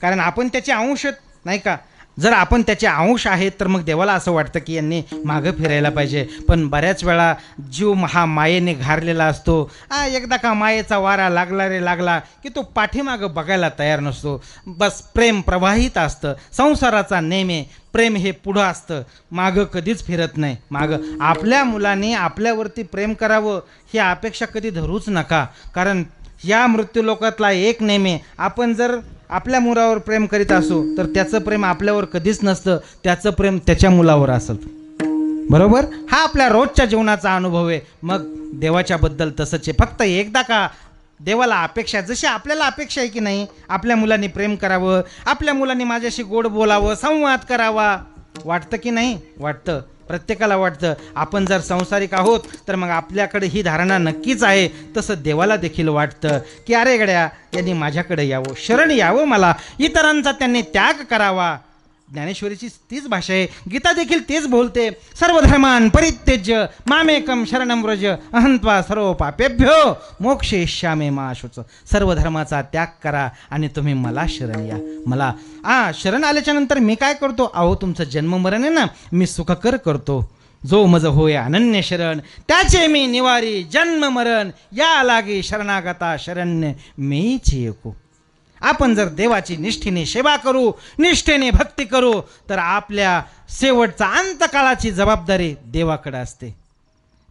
कारण आपण त्याचे अंश नाही का. जर आपण त्याचे अंश आहेत तर मग देवाला असं वाटतं की यांनी मागं फिरायला पाहिजे. पण बऱ्याच वेळा जीव हा मायेने घारलेला असतो. एकदा का मायेचा वारा लागला की तो पाठीमागं बघायला तयार नसतो. बस प्रेम प्रवाहित असतं. संसाराचा नेम प्रेम हे पुढं असतं, मागं कधीच फिरत नाही. मागं आपल्या मुलांनी आपल्यावरती प्रेम करावं ही अपेक्षा कधी धरूच नका. कारण या मृत्यूलोकातला एक नेमे, आपण जर आपल्या मुलावर प्रेम करीत असो तर त्याचं प्रेम आपल्यावर कधीच नसतं, त्याचं प्रेम त्याच्या मुलावर असतं. बरोबर? हा आपल्या रोजच्या जीवनाचा अनुभव आहे. मग देवाच्या बद्दल तसंच आहे. फक्त एकदा का देवाला अपेक्षा, जशी आपल्याला अपेक्षा आहे की नाही, आपल्या मुलांनी प्रेम करावं, आपल्या मुलांनी माझ्याशी गोड बोलावं, संवाद करावा, वाटतं की नाही? वाटतं. प्रत्येकाला वाटतं. आपण जर संसारिक आहोत तर मग आपल्याकडे ही धारणा नक्कीच आहे. तसं देवाला देखील वाटतं की अरे गड्या, यांनी माझ्याकडे यावं, शरण यावं मला, इतरांचा त्यांनी त्याग करावा. ज्ञानेश्वरीची तीच भाषा आहे. गीता देखील तेच बोलते, सर्वधर्मान परित्यज्य मामेकम शरणं व्रज अहंत्वा सर्व पापेभ्यो मोक्षयिष्यामि मा शुच. सर्व धर्माचा त्याग करा आणि तुम्ही मला शरण या. मला शरण आल्याच्या नंतर मी काय करतो? अहो, तुमचं जन्ममरण आहे ना, मी सुखकर करतो. जो मज होय अनन्य शरण, त्याचे मी निवारी जन्म मरण, या लागे शरणागता शरण्य मीच एको. आपण जर देवाची निष्ठेने सेवा करू, निष्ठेने भक्ती करू, तर आपल्या शेवटचा अंतकाळाची जबाबदारी देवाकडे असते.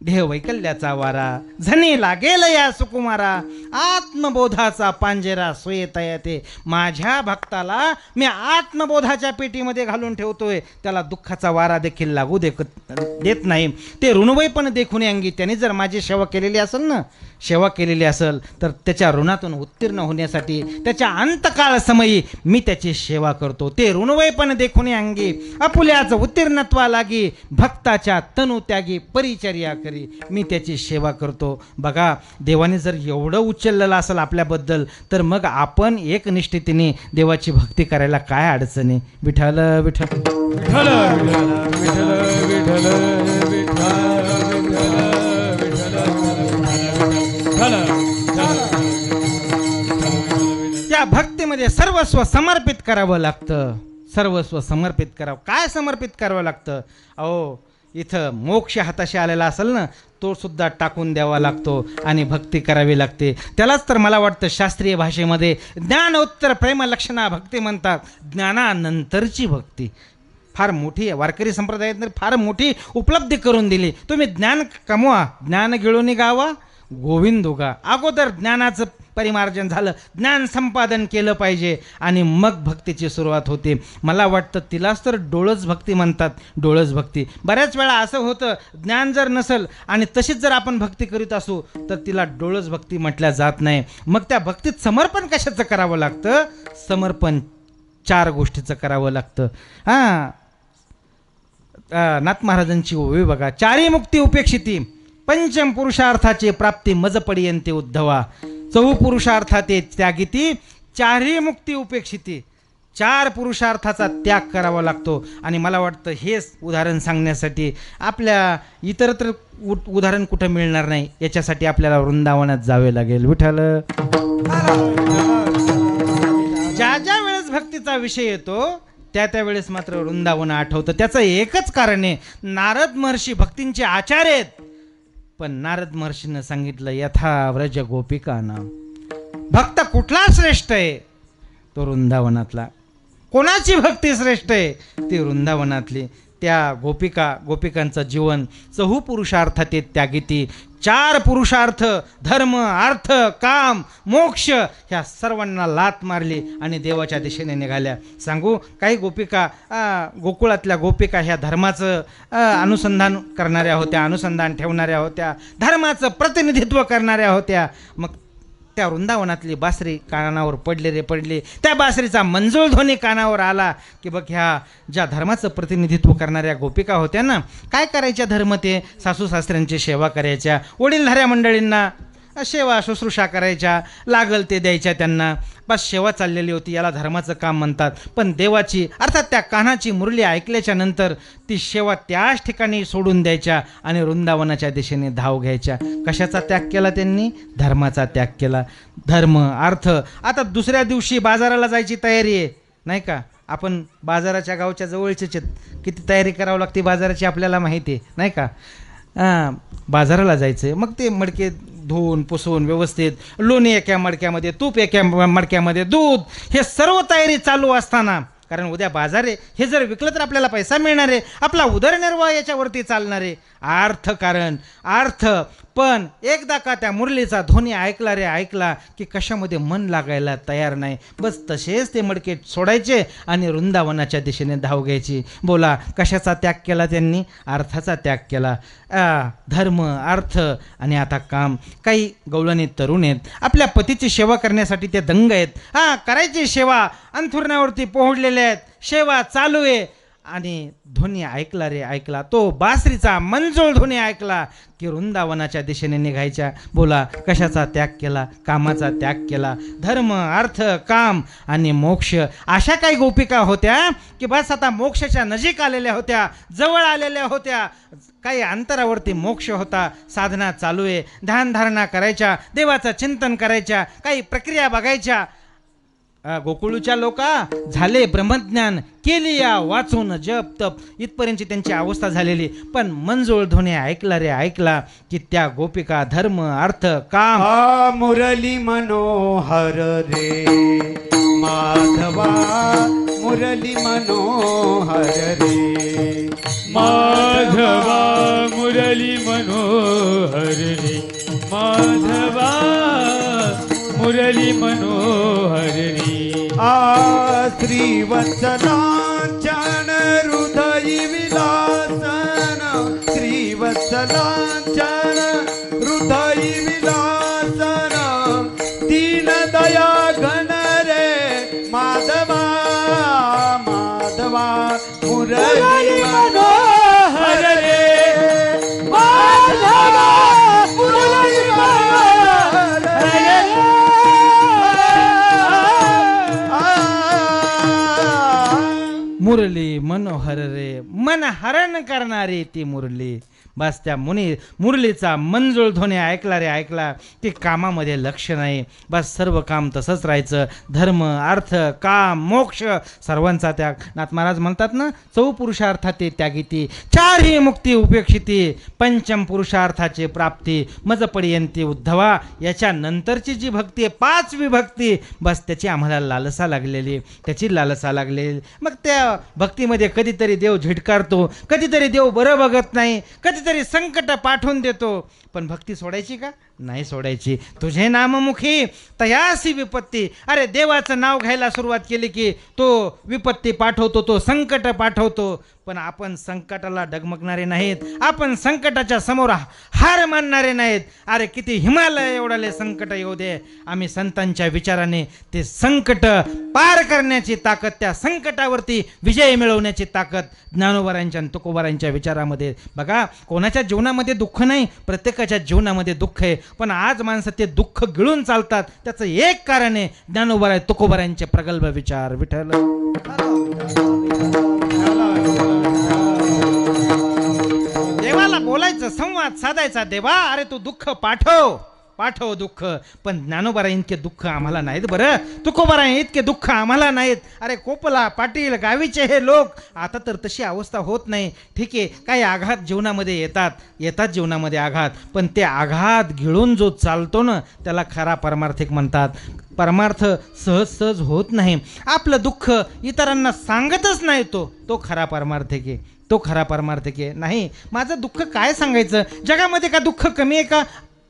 ध्येय वैकल्याचा वारा झनी लागेल या सुकुमारा आत्मबोधाचा पांजेरा सोयता येते. माझ्या भक्ताला मी आत्मबोधाच्या पेटीमध्ये घालून ठेवतोय, त्याला दुःखाचा वारा देखील लागू देत नाही. ते ऋणवय पण देखून अंगी. त्याने जर माझी सेवा केलेली असेल ना, सेवा केलेली असेल तर त्याच्या ऋणातून उत्तीर्ण होण्यासाठी त्याच्या अंतकाळ समयी मी त्याची सेवा करतो. ते ऋणवय पण देखून अंगी आपुल्याच उत्तीर्णत्वा लागी भक्ताच्या तनु त्यागी परिचर्या करी मी त्याची सेवा करतो. बघा, देवाने जर एवढं उचललेलं असेल आपल्याबद्दल तर मग आपण एकनिष्ठतेने देवाची भक्ती करायला काय अडचणी. विठ्ठल विठ्ठल विठ्ठल विठ्ठल विठ्ठल या भक्तीमध्ये सर्वस्व समर्पित करावं लागतं. सर्वस्व समर्पित करावं. काय समर्पित करावं लागतं? अहो, इथं मोक्ष हाताशी आलेला असेल ना, तो सुद्धा टाकून द्यावा लागतो आणि भक्ती करावी लागते. त्यालाच तर मला वाटतं शास्त्रीय भाषेमध्ये ज्ञानोत्तर प्रेमलक्षणा भक्ती म्हणतात. ज्ञानानंतरची भक्ती फार मोठी आहे. वारकरी संप्रदायात फार मोठी उपलब्धी करून दिली. तुम्ही ज्ञान कमवा, ज्ञान गिळून गावा गोविंद उगा. अगोदर ज्ञानाचं परिमार्जन झालं, ज्ञान संपादन केलं पाहिजे आणि मग भक्तीची सुरुवात होते. मला वाटतं तिलाच तर डोळस भक्ती म्हणतात. डोळस भक्ती बऱ्याच वेळा असं होतं, ज्ञान जर नसेल आणि तशीच जर आपण भक्ती करीत असू तर तिला डोळस भक्ती म्हटल्या जात नाही. मग त्या भक्तीत समर्पण कशाचं करावं लागतं? समर्पण 4 गोष्टीचं करावं लागतं. नाथ महाराजांची ओवी बघा. 4 मुक्ती उपेक्षिती पंचम पुरुषार्थाची प्राप्ती मज पडियंते उद्धवा. 4 पुरुषार्थाते त्यागिती 4 मुक्ती उपेक्षिती. 4 पुरुषार्थाचा त्याग करावा लागतो. आणि मला वाटतं हेच उदाहरण सांगण्यासाठी आपल्या इतरत्र उदाहरण कुठं मिळणार नाही. याच्यासाठी आपल्याला वृंदावनात जावे लागेल. विठ्ठल ज्या ज्या वेळेस भक्तीचा विषय येतो त्या वेळेस मात्र वृंदावन आठवतं. त्याचं एकच कारण आहे, नारद महर्षी भक्तींचे आचार्य आहेत. पण नारद महर्षीनं सांगितलं यथा व्रज गोपिकानां. भक्त कुठला श्रेष्ठ आहे? तो वृंदावनातला. कोणाची भक्ती श्रेष्ठ आहे? ती वृंदावनातली. त्या गोपिकांचं जीवन 4 पुरुषार्थाते त्यागिती. 4 पुरुषार्थ धर्म अर्थ काम मोक्ष ह्या सर्वांना लात मारली आणि देवाच्या दिशेने निघाल्या. सांगू, काही गोपिका गोकुळातल्या गोपिका ह्या धर्माचं अनुसंधान करणाऱ्या होत्या, अनुसंधान ठेवणाऱ्या होत्या, धर्माचं प्रतिनिधित्व करणाऱ्या होत्या. मग त्या वृंदावनातली बासरी कानावर पडली. त्या बासरीचा मंजूळ ध्वनी कानावर आला की बघ, ह्या ज्या धर्माचं प्रतिनिधित्व करणाऱ्या गोपिका होत्या ना, काय करायच्या धर्म? ते सासू सासऱ्यांची सेवा करायच्या, वडीलधाऱ्या मंडळींना सेवा शुश्रूषा करायच्या, लागल ते द्यायच्या त्यांना. बस सेवा चाललेली होती. याला धर्माचं काम म्हणतात. पण देवाची अर्थात त्या कान्हाची मुरली ऐकल्याच्या नंतर ती सेवा त्याच ठिकाणी सोडून द्यायच्या आणि वृंदावनाच्या दिशेने धाव घ्यायच्या. कशाचा त्याग केला त्यांनी? धर्माचा त्याग केला. धर्म अर्थ. आता दुसऱ्या दिवशी बाजाराला जायची तयारी आहे, नाही का? आपण बाजाराच्या गावच्या जवळचेच आहेत. किती तयारी करावी लागते बाजाराची आपल्याला माहिती आहे, नाही का? बाजाराला जायचं. मग ते मडके धुवून पुसून व्यवस्थित, लोणी एका मडक्यामध्ये, तूप एका मडक्यामध्ये, दूध, हे सर्व तयारी चालू असताना, कारण उद्या बाजार आहे, हे जर विकलं तर आपल्याला पैसा मिळणार आहे, आपला उदरनिर्वाह याच्यावरती चालणार आहे. अर्थ. पण एकदा का त्या मुरलीचा ध्वनी ऐकला की कशामध्ये मन लागायला तयार नाही. बस तसेच ते मडके सोडायचे आणि वृंदावनाच्या दिशेने धाव घ्यायची. बोला, कशाचा त्याग केला त्यांनी? अर्थाचा त्याग केला. धर्म अर्थ आणि आता काम. काही गवळणी तरुण आहेत, आपल्या पतीची सेवा करण्यासाठी ते दंग आहेत. करायची सेवा, अंथरुणावरती पोहोडलेले आहेत, सेवा चालू आहे. आणि ध्वनी ऐकला तो बासरीचा मंजूळ ध्वनी ऐकला की वृंदावनाच्या दिशेने निघायच्या. बोला, कशाचा त्याग केला? कामाचा त्याग केला. धर्म अर्थ काम आणि मोक्ष. अशा काही गोपिका होत्या की बस आता मोक्षाच्या नजीक आलेल्या होत्या, जवळ आलेल्या होत्या. काही अंतरावरती मोक्ष होता, साधना चालू आहे, ध्यानधारणा करायच्या, देवाचं चिंतन करायच्या, काही प्रक्रिया बघायच्या. गोकुळच्या लोका झाले ब्रह्मज्ञान, केली या वाचून जप तप, इथपर्यंतची त्यांची अवस्था झालेली. पण मंजूळ ध्वनी ऐकला की त्या गोपिका धर्म अर्थ काम. मुरली मनोहर रे माधवा, मुरली मनोहर रे माधवा मुरली मनोहर रे माधवा मुरली मनोहर रे श्रीवत्सलांचन हृदय विलासन श्रीवत्सलांचन हृदय विलासन दीन दया घन रे माधवा माधवा मुरली मनोहर रे माधवा मुरली मनोहर रे मुरली मनोहर रे मन हरण करणारी ती मुरली. बस त्या मुरलीचा मंजूळ ध्वनी ऐकला रे ऐकला की कामामध्ये लक्ष नाही. बस सर्व काम तसंच राहायचं. धर्म अर्थ काम मोक्ष सर्वांचा त्याग. नाथ महाराज म्हणतात ना, चौपुरुषार्थाते त्यागिती चारही मुक्ती उपेक्षिती पंचम पुरुषार्थाचे प्राप्ती मज पडियंती उद्धवा. याच्या नंतरची जी भक्ती आहे पाचवी भक्ती, बस त्याची आम्हाला लालसा लागलेली, त्याची लालसा लागलेली. मग त्या भक्तीमध्ये कधीतरी देव झिडकारतो, कधीतरी देव बरं बघत नाही, कधीतरी संकट पाठवून देतो. पण भक्ती सोडायची का? नाही सोडायची. तुझे नाममुखी तयासी विपत्ती. अरे देवाचं नाव घ्यायला सुरुवात केली की तो विपत्ती पाठवतो, तो संकट पाठवतो. पण आपण संकटाला डगमगणारे नाहीत, आपण संकटाच्या समोर हार मानणारे नाहीत. अरे किती हिमालय एवढाले संकट येऊ दे, आम्ही संतांच्या विचाराने ते संकट पार करण्याची ताकद, त्या संकटावरती विजय मिळवण्याची ताकद ज्ञानोबारांच्या आणि तुकोबारांच्या विचारामध्ये. बघा, कोणाच्या जीवनामध्ये दुःख नाही, प्रत्येकाच्या जीवनामध्ये दुःख आहे. पण आज माणसं ते दुःख गिळून चालतात. त्याचं एक कारण आहे ज्ञानोबा तुकोबारांचे प्रगल्भ विचार. विठ्ठल देवाला बोलायचं, संवाद साधायचा. देवा अरे तू दुःख पाठव पाठव दुःख. पण ज्ञानोबारा इतके दुःख आम्हाला नाहीत बरं, तुकोबारा इतके दुःख आम्हाला नाहीत. अरे कोपला पाटील गावीचे हे लोक, आता तर तशी अवस्था होत नाही. ठीक आहे, काही आघात जीवनामध्ये येतात जीवनामध्ये आघात, पण ते आघात गिळून जो चालतो ना त्याला खरा परमार्थिक म्हणतात. परमार्थ सहज सहज होत नाही. आपलं दुःख इतरांना सांगतच नाही तो खरा परमार्थिक आहे, तो खरा परमार्थिक आहे. नाही, माझं दुःख काय सांगायचं? जगामध्ये का दुःख कमी आहे का?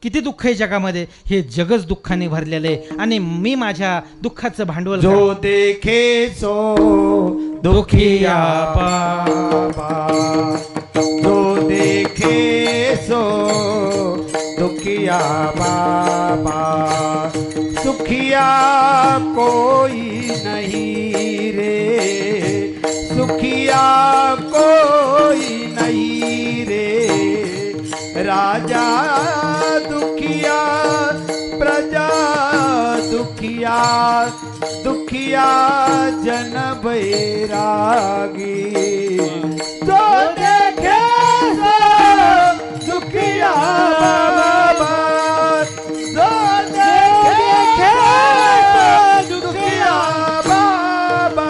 किती दुःख आहे जगामध्ये. हे जगच दुःखाने भरलेले आणि मी माझ्या दुःखाचं भांडवल जो देखे सो दुखिया बाबा, जो देखे सो दुखिया बाबा, सुखिया कोई नहीं रे, सुखिया कोई नहीं रे, राजा दुखिया प्रजा दुखिया, दुखिया जन बैरागी, तो देखे सो दुखिया बाबा, तो देखे सो दुखिया बाबा.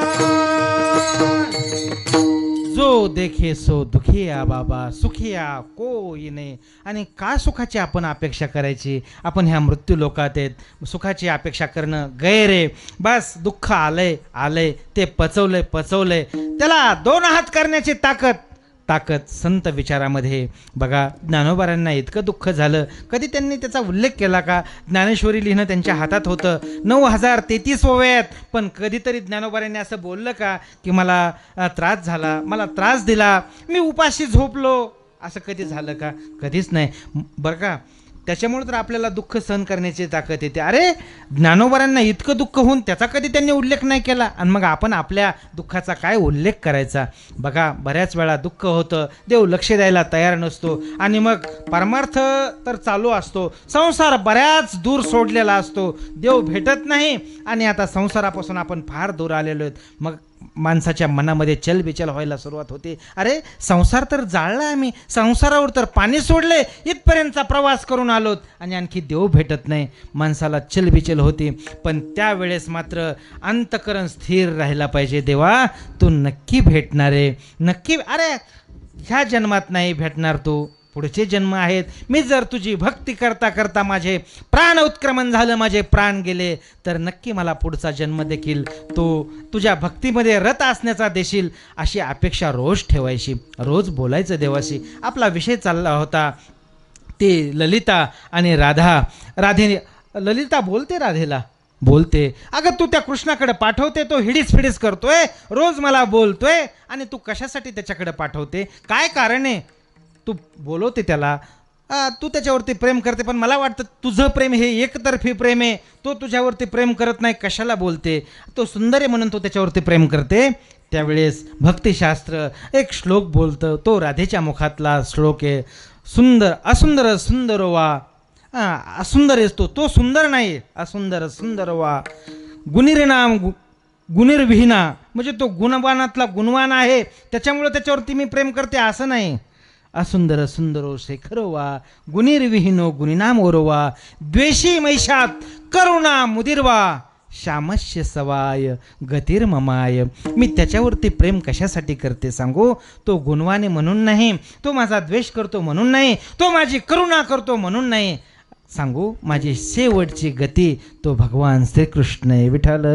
जो देखे सो दुखिया बाबा, सुखिया कोई नाही. आणि का सुखाची आपण अपेक्षा करायची? आपण ह्या मृत्यू लोकात आहेत, सुखाची अपेक्षा करणं गैर आहे. बस दुःख आलंय ते पचवलंय त्याला दोन हात करण्याची ताकद संत विचारामध्ये. बघा, ज्ञानोबारांना इतकं दुःख झालं, कधी त्यांनी त्याचा उल्लेख केला का? ज्ञानेश्वरी लिहिणं त्यांच्या हातात होतं, 9033 वयात. पण कधीतरी ज्ञानोबारांनी असं बोललं का की मला त्रास झाला, मला त्रास दिला, मी उपाशी झोपलो, असं कधी झालं का? कधीच नाही बरं का. त्याच्यामुळे तर आपल्याला दुःख सहन करण्याची ताकद येते. अरे ज्ञानोबारांना इतकं दुःख होऊन त्याचा कधी त्यांनी उल्लेख नाही केला, आणि मग आपण आपल्या दुःखाचा काय उल्लेख करायचा? बघा, बऱ्याच वेळा दुःख होतं, देव लक्ष द्यायला तयार नसतो, आणि मग परमार्थ तर चालू असतो, संसार बऱ्याच दूर सोडलेला असतो, देव भेटत नाही, आणि आता संसारापासून आपण फार दूर आलेलो आहेत. मग माणसाच्या मनामध्ये चलबिचल व्हायला सुरुवात होते. अरे संसार तर जाळला, आम्ही संसारावर तर पाणी सोडले, इथपर्यंतचा प्रवास करून आलोत आणि आणखी देव भेटत नाही. माणसाला चलबिचल होती. पण त्यावेळेस मात्र अंतकरण स्थिर राहायला पाहिजे. देवा तू नक्की भेटणार आहे, नक्की. अरे ह्या जन्मात नाही भेटणार तू, पुढचे जन्म आहेत. मी जर तुझी भक्ती करता करता माझे प्राण उत्क्रमण झालं, माझे प्राण गेले, तर नक्की मला पुढचा जन्म देखील तो तुझ्या भक्तीमध्ये रत असण्याचा देशील, अशी अपेक्षा रोज ठेवायची, रोज बोलायचं देवाशी. आपला विषय चालला होता ते ललिता आणि राधा. ललिता बोलते राधेला, बोलते, अगं तू त्या कृष्णाकडे पाठवते, तो हिडीस फिडीस करतोय, रोज मला बोलतोय, आणि तू कशासाठी त्याच्याकडे पाठवते? काय कारण आहे? तू बोलवते त्याला, तू त्याच्यावरती प्रेम करते, पण मला वाटतं तुझं प्रेम हे एकतर्फी प्रेम आहे, तो तुझ्यावरती प्रेम करत नाही, कशाला बोलते? तो सुंदर आहे म्हणून तो त्याच्यावरती प्रेम करते. त्यावेळेस भक्तिशास्त्र एक श्लोक बोलतं, तो राधेच्या मुखातला श्लोक आहे, सुंदर असुंदर सुंदर वा. असुंदर असतो तो, सुंदर नाही, असुंदर सुंदर वा. गुणिर्नाम गुणिर्विहीना, म्हणजे तो गुणवानातला गुणवान आहे, त्याच्यामुळे त्याच्यावरती मी प्रेम करते असं नाही. असुंदर सुंदरो शेखर वा, गुणिर्विहीनो गुणिनाम ओरवा, द्वेषी मैषात करुणा मुदिर्वा, श्यामस्य सवाय गतिर्ममाय. मी त्याच्यावरती प्रेम कशासाठी करते सांगू? तो गुणवाने म्हणून नाही, तो माझा द्वेष करतो म्हणून नाही, तो माझी करुणा करतो म्हणून नाही, सांगू माझी शेवटची गती तो भगवान श्रीकृष्ण आहे. विठ्ठल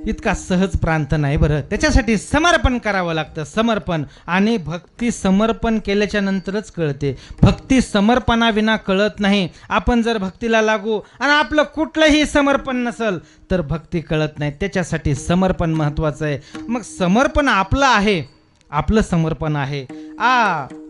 इतका सहज प्रांत नाही बरं, त्याच्यासाठी समर्पण करावं लागतं. समर्पण आणि भक्ती समर्पण केल्याच्या नंतरच कळते. भक्ती समर्पणाविना कळत नाही. आपण जर भक्तीला लागू आणि आपलं कुठलंही समर्पण नसल तर भक्ती कळत नाही. त्याच्यासाठी समर्पण महत्त्वाचं आहे. मग समर्पण आपलं आहे, आपलं समर्पण आहे.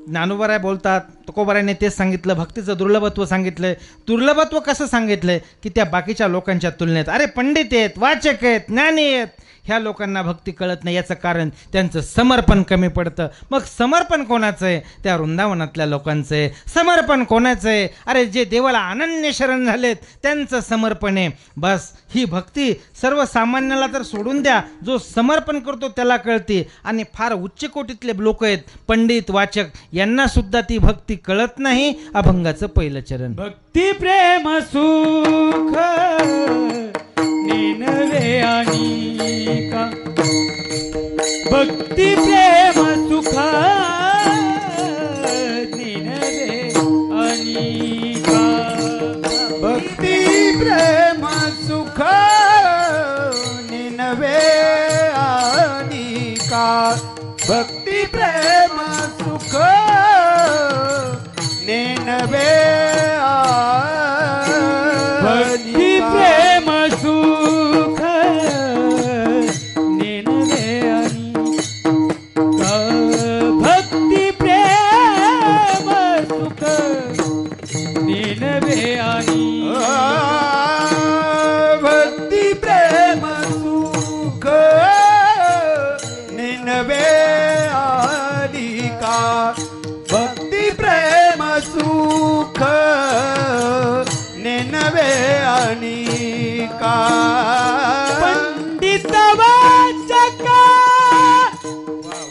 ज्ञानोबराय बोलतात, तुकोबारायने तेच सांगितलं, भक्तीचं दुर्लभत्व सांगितलंय. दुर्लभत्व कसं सांगितलंय की त्या बाकीच्या लोकांच्या तुलनेत, अरे पंडित आहेत, वाचक आहेत, ज्ञानी आहेत, ह्या लोकांना भक्ती कळत नाही. याचं कारण त्यांचं समर्पण कमी पडतं. मग समर्पण कोणाचं आहे? त्या वृंदावनातल्या लोकांचं आहे. समर्पण कोणाचं आहे? अरे जे देवाला अनन्य शरण झालेत त्यांचं समर्पण आहे. बस ही भक्ती सर्वसामान्याला तर सोडून द्या, जो समर्पण करतो त्याला कळते. आणि फार उच्च कोटीतले लोक आहेत, पंडित वाचक, यांना सुद्धा ती भक्ती कळत नाही. अभंगाचं पहिलं चरण. भक्ती प्रेम सुख निनवे अनिका, भक्ती प्रेम सुख निनवे अनिका, भक्ती प्रेम सुख निनवे अनिका, भक्ती प्रेम सुख निनवे भक्ती प्रेम सुख निनवे अनिका, भक्ती प्रेम सुख निनवे अनिका, भक्ती प्रेम सुख निनवे अनिका, भक्ती प्रेम सुख निनवे अनिका. पंडित वाचक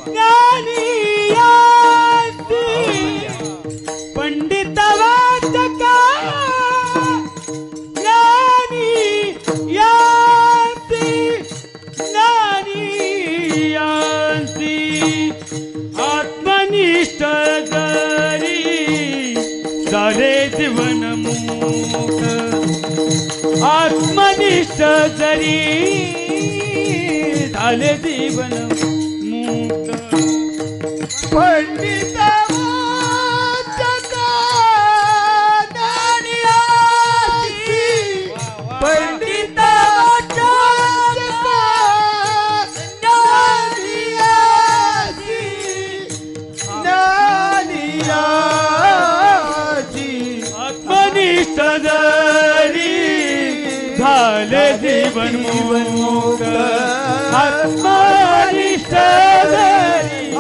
ज्ञानी यासी, पंडित वाचक ज्ञानी यासी, ज्ञानी यासी, आत्मनिष्ठ जरी झाले जीवन मुक्त, आत्मनिष्ठ जरी झाले जीवन मुक्त. पंडित वाचक ज्ञानी यासी, पंडित वाचक ज्ञानी यासी, ज्ञानी यासी, आत्मनिष्ठ जरी झाले जीवन मुक्त, आत्मनिष्ठ जरी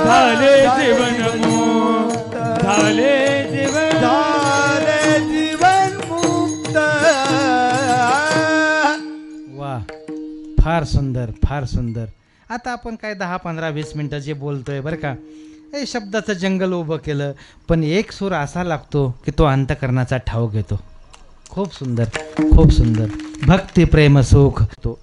झाले जीवन मुक्त, झाले जीवन मुक्त. वा, फार सुंदर, फार सुंदर. आता आपण काय 10, 15, 20 मिनटं जे बोलतोय बरं का, हे शब्दाचं जंगल उभं केलं, पण एक सूर असा लागतो की तो अंतकरणाचा ठाव घेतो. खूप सुंदर, खूप सुंदर. भक्ती प्रेम सुख तो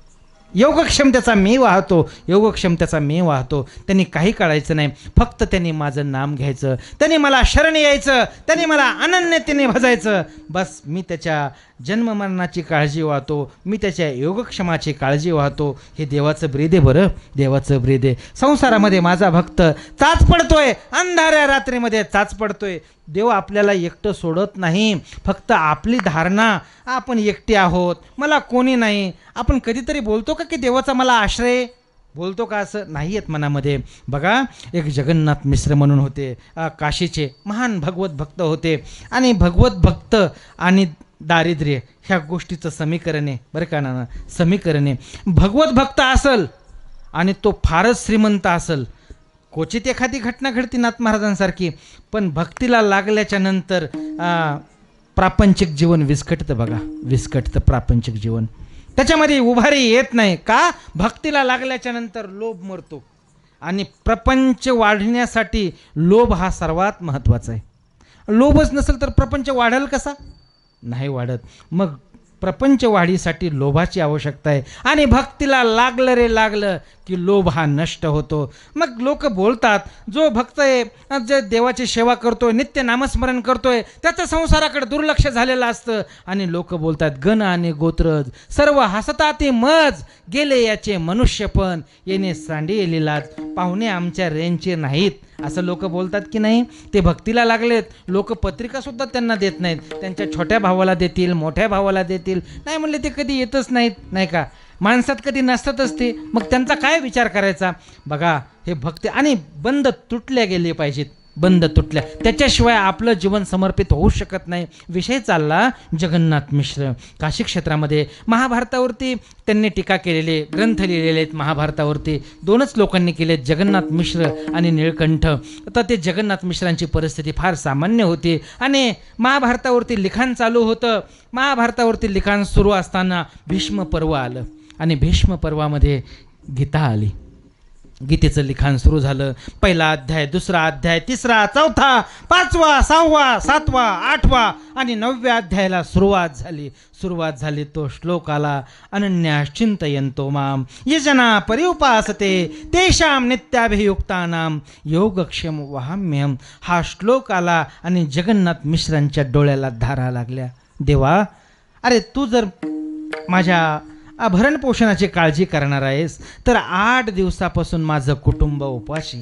योगक्षम त्याचा मी वाहतो, योगक्षम त्याचा मी वाहतो. त्यांनी काही कळायचं नाही, फक्त त्यांनी माझं नाम घ्यायचं, त्यांनी मला शरण यायचं, त्यांनी मला अनन्यतेने भजायचं. बस मी त्याच्या जन्ममरणाची काळजी वाहतो, मी त्याच्या योगक्षमाची काळजी वाहतो. हे देवाचं ब्रीद आहे बरं, देवाचं ब्रीद आहे. संसारामध्ये माझा भक्त चाच पडतोय, अंधाऱ्या रात्रीमध्ये चाच पडतोय. देव आपल्याला एकटं सोडत नाही. फक्त आपली धारणा आपण एकटे आहोत, मला कोणी नाही. आपण कधीतरी बोलतो का की देवाचा मला आश्रय, बोलतो का? असं नाही येत मनामध्ये. बघा, एक जगन्नाथ मिश्र म्हणून होते, काशीचे महान भगवत भक्त होते. आणि भगवत भक्त आणि दारिद्र्य ह्या गोष्टीचं समीकरण आहे बरं का ना, समीकरण आहे. भगवत भक्त असल आणि तो फारच श्रीमंत असल, क्वचित एखादी घटना घडती नाथ महाराजांसारखी, पण भक्तीला लागल्याच्या नंतर प्रापंचिक जीवन विस्कटतं. बघा, विस्कटतं प्रापंचिक जीवन, त्याच्यामध्ये उभारी येत नाही. का? भक्तीला लागल्याच्या नंतर लोभ मरतो. आणि प्रपंच वाढण्यासाठी लोभ हा सर्वात महत्त्वाचा आहे. लोभच नसेल तर प्रपंच वाढेल कसा? नाही वाढत. मग प्रपंच वाढीसाठी लोभाची आवश्यकता आहे. आणि भक्तीला लागलं रे लागलं की लोभ हा नष्ट होतो. मग लोक बोलतात, जो भक्त आहे, जे देवाची सेवा करतोय, नित्य नामस्मरण करतोय, त्याचं संसाराकडे दुर्लक्ष झालेलं असतं. आणि लोक बोलतात, गण आणि गोत्रज सर्व हसताती मज, गेले याचे मनुष्यपण, येणे सांडी येलीलाज, पाहुणे आमच्या रेंजचे नाहीत, असं लोक बोलतात की नाही. ते भक्तीला लागलेत, लोक पत्रिकासुद्धा त्यांना देत नाहीत. त्यांच्या छोट्या भावाला देतील, मोठ्या भावाला देतील, नाही म्हणले ते कधी येतच नाहीत, नाही का. माणसात कधी नसतातच ते, मग त्यांचा काय विचार करायचा. बघा, हे भक्ती आणि बंद तुटल्या गेले पाहिजेत, बंद तुटल्या, त्याच्याशिवाय आपलं जीवन समर्पित होऊ शकत नाही. विषय चालला जगन्नाथ मिश्र. काशी क्षेत्रामध्ये महाभारतावरती त्यांनी टीका केलेले ग्रंथ लिहिलेले आहेत. महाभारतावरती दोनच लोकांनी केले, जगन्नाथ मिश्र आणि निळकंठ. तर ते जगन्नाथ मिश्रांची परिस्थिती फार सामान्य होती आणि महाभारतावरती लिखाण चालू होतं. महाभारतावरती लिखाण सुरू असताना भीष्म पर्व आलं आणि भीष्म पर्वामध्ये गीता आली. गीतेचं लिखाण सुरू झालं. पहिला अध्याय, दुसरा अध्याय, तिसरा, चौथा, पाचवा, सहावा, सातवा, आठवा आणि 9व्या अध्यायाला सुरुवात झाली. तो श्लोक आला, अनन्याश्चिंतयन्तो माम ये जना परिउपासते तेषां नित्याभियुक्तानां योगक्षेम वहाम्यहम्. हा श्लोक आला आणि जगन्नाथ मिश्रांच्या डोळ्याला धारा लागल्या. देवा, अरे तू जर माझ्या भरण पोषणाची काळजी करणार आहेस तर 8 दिवसापासून माझं कुटुंब उपाशी,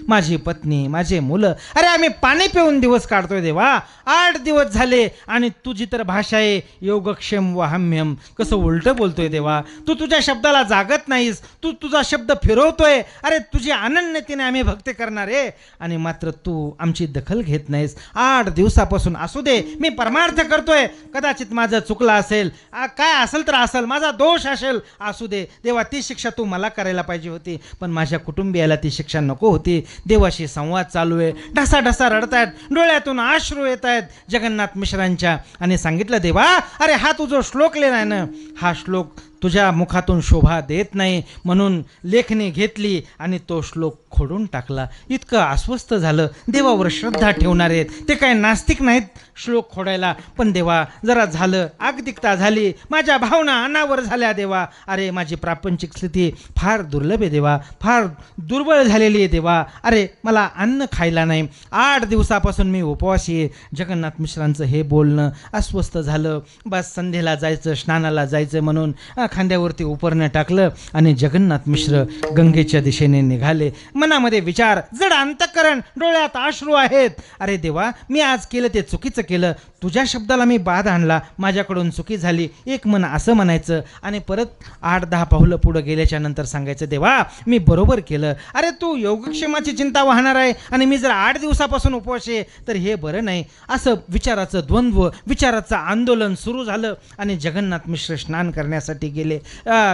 माझी पत्नी, माझे मुलं, अरे आम्ही पाणी पिऊन दिवस काढतोय देवा. 8 दिवस झाले आणि तुझी तर भाषा आहे योगक्षेम वहाम्यम. कसं उलटं बोलतोय देवा. तू तुझ्या शब्दाला जागत नाहीस, तू तुझा शब्द फिरवतोय. अरे तुझी अनन्यतेने आम्ही भक्ती करणार आहे आणि मात्र तू आमची दखल घेत नाहीस. 8 दिवसापासून असू दे, मी परमार्थ करतोय, कदाचित माझं चुकलं असेल, काय असेल तर असेल, माझा दोष असेल, असू दे देवा. ती शिक्षा तू मला करायला पाहिजे होती, पण माझ्या कुटुंबियाला ती शिक्षा नको होती. देवाशी संवाद चालू आहे. ढसा रडतायत, डोळ्यातून अश्रू येत आहेत जगन्नाथ मिश्रांच्या. आणि सांगितलं, देवा, अरे हा तू जो श्लोक लिहिलाय ना, हा श्लोक तुझ्या मुखातून शोभा देत नाही, म्हणून लेखणी घेतली आणि तो श्लोक खोडून टाकला. इतकं अस्वस्थ झालं. देवावर श्रद्धा ठेवणारे ते काय नास्तिक नाहीत श्लोक खोडायला. पण देवा, जरा झालं, आगतिकता झाली, माझ्या भावना अनावर झाल्या देवा. अरे माझी प्रापंचिक स्थिती फार दुर्लभ आहे देवा, फार दुर्बळ झालेली आहे देवा. अरे मला अन्न खायला नाही, 8 दिवसापासून मी उपवासी आहे. जगन्नाथ मिश्रांचं हे बोलणं अस्वस्थ झालं. बस संध्येला जायचं, स्नानाला जायचं म्हणून खांद्यावरती उपरणं टाकलं आणि जगन्नाथ मिश्र गंगेच्या दिशेने निघाले. मनामध्ये विचार, जड अंतःकरण, डोळ्यात अश्रू आहेत. अरे देवा, मी आज केलं ते चुकीचं केलं, तुझ्या शब्दाला मी बाध आणला, माझ्याकडून चुकी झाली. एक मन असं म्हणायचं आणि परत 8-10 पावलं पुढं गेल्याच्या नंतर सांगायचं, देवा मी बरोबर केलं. अरे तू योगक्षेमाची चिंता वाहणार आहे आणि मी जर 8 दिवसापासून उपवास आहे तर हे बरं नाही. असं विचाराचं द्वंद्व, विचाराचं आंदोलन सुरू झालं आणि जगन्नाथ मिश्र स्नान करण्यासाठी गेले.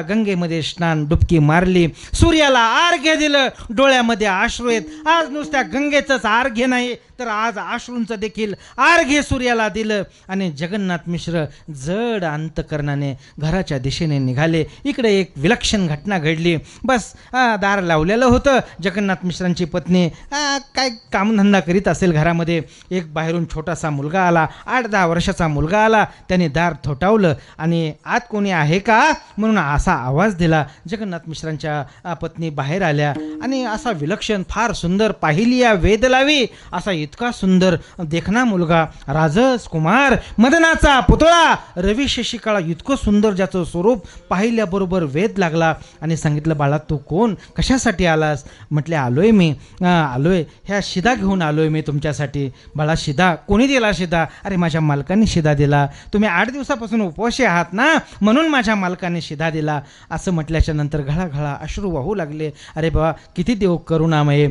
गंगेमध्ये स्नान, डुबकी मारली, सूर्याला अर्घ्य दिलं. डोळ्यामध्ये अश्रू आहेत. आज नुसत्या गंगेचंच अर्घ्य नाही तर आज अश्रूंचं देखील अर्घ्य सूर्याला दिलं. आणि जगन्नाथ मिश्र जड अंतकरणाने घराच्या दिशेने निघाले. इकडे एक विलक्षण घटना घडली. बस दार लावलेलं होतं. जगन्नाथ मिश्रांची पत्नी काय कामधंदा करीत असेल घरामध्ये. एक बाहेरून छोटासा मुलगा आला, 8-10 वर्षाचा मुलगा आला. त्याने दार थोटावलं आणि आत कोणी आहे का म्हणून असा आवाज दिला. जगन्नाथ मिश्रांच्या पत्नी बाहेर आल्या आणि असा विलक्षण फार सुंदर पाहिली या वेद लावी असा इतका सुंदर देखना मुलगा, राजस कुमार, मदनाचा पुतळा, रवी शशिकाळा, इतकं सुंदर ज्याचं स्वरूप पाहिल्याबरोबर वेद लागला आणि सांगितलं, बाळा तू कोण, कशासाठी आलास? म्हटले आलोय मी आलोय ह्या शिदा घेऊन आलोय मी तुमच्यासाठी. बाळा शिदा कोणी दिला? शिदा अरे माझ्या मालकाने शिदा दिला. तुम्ही 8 दिवसापासून उपवासी आहात ना, म्हणून माझ्या मालकाने शिदा दिला. असं म्हटल्याच्या नंतर घळाघळा अश्रू वाहू लागले. अरे बाबा किती देव करुणामय,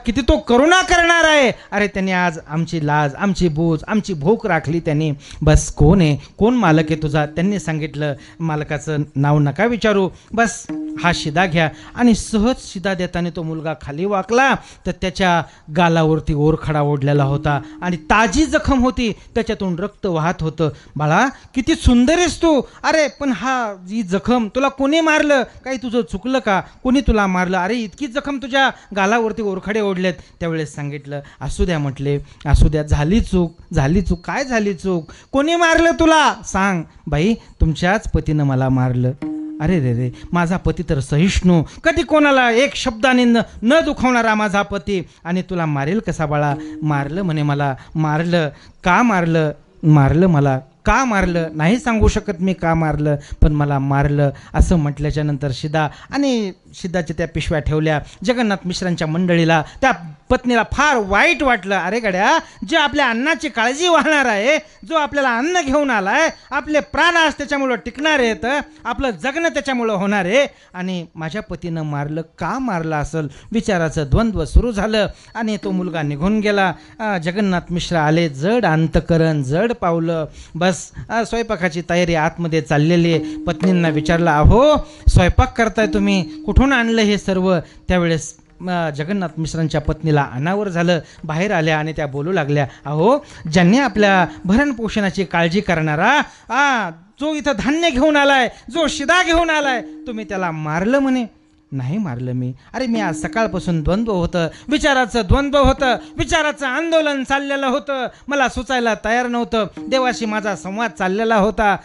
किती तो करुणा करणार आहे. अरे त्यांनी आज आमची लाज, आमची बूज, आमची भूक राखली त्यांनी. बस कोण आहे, कोण मालक आहे तुझा? त्यांनी सांगितलं मालकाचं नाव नका विचारू, बस हा शिदा घ्या. आणि सहज शिदा देताना तो मुलगा खाली वाकला तर त्याच्या गालावरती ओरखडा ओढलेला होता आणि ताजी जखम होती, त्याच्यातून रक्त वाहत होतं. बाळा किती सुंदर आहेस तू. अरे पण ही जखम तुला कोणी मारलं? काही तुझं चुकलं का? कोणी तुला मारलं? अरे इतकी जखम तुझ्या गालावरती ओरखडे ओढलेत. त्यावेळेस सांगितलं असू द्या, म्हटले असू द्या, झाली चूक, झाली चूक. काय झाली चूक? कोणी मारलं तुला? सांग. बाई तुमच्याच पतीनं मला मारलं. अरे रे रे, माझा पती तर सहिष्णू, कधी कोणाला एक शब्दाने न दुखावणारा माझा पती, आणि तुला मारेल कसा बाळा? मारलं म्हणे मला. मारलं का? मारलं मला का? मारलं नाही सांगू शकत मी का मारलं, पण मला मारलं. असं म्हटल्याच्या नंतर शिदा आणि शिदाच्या त्या पिशव्या ठेवल्या. जगन्नाथ मिश्रांच्या मंडळीला, त्या पत्नीला फार वाईट वाटलं. अरे गड्या, जे आपल्या अन्नाची काळजी वाहणार आहे, जो आपल्याला अन्न घेऊन आलाय, आपले प्राण आज त्याच्यामुळं टिकणार आहेत, आपलं जगणं त्याच्यामुळं होणार आहे, आणि माझ्या पतीनं मारलं का? मारलं असेल. विचाराचं द्वंद्व सुरू झालं आणि तो मुलगा निघून गेला. जगन्नाथ मिश्रा आले, जड अंतकरण, जड पावलं. बस स्वयंपाकाची तयारी आतमध्ये चाललेली आहे. पत्नींना विचारलं, अहो स्वयंपाक करताय तुम्ही, कुठून आणलं हे सर्व? त्यावेळेस जगन्नाथ मिश्रांच्या पत्नीला अनावर झालं. बाहेर आल्या आणि त्या बोलू लागल्या, अहो ज्यांनी आपल्या भरणपोषणाची काळजी करणारा जो इथं धान्य घेऊन आलाय, जो शिदा घेऊन आलाय, तुम्ही त्याला मारलं म्हणे. नाही मारलं मी. अरे मी आज सकाळपासून द्वंद्व होतं, विचाराचं द्वंद्व होतं, विचाराचं आंदोलन चाललेलं होतं, मला सुचायला तयार नव्हतं, देवाशी माझा संवाद चाललेला होता.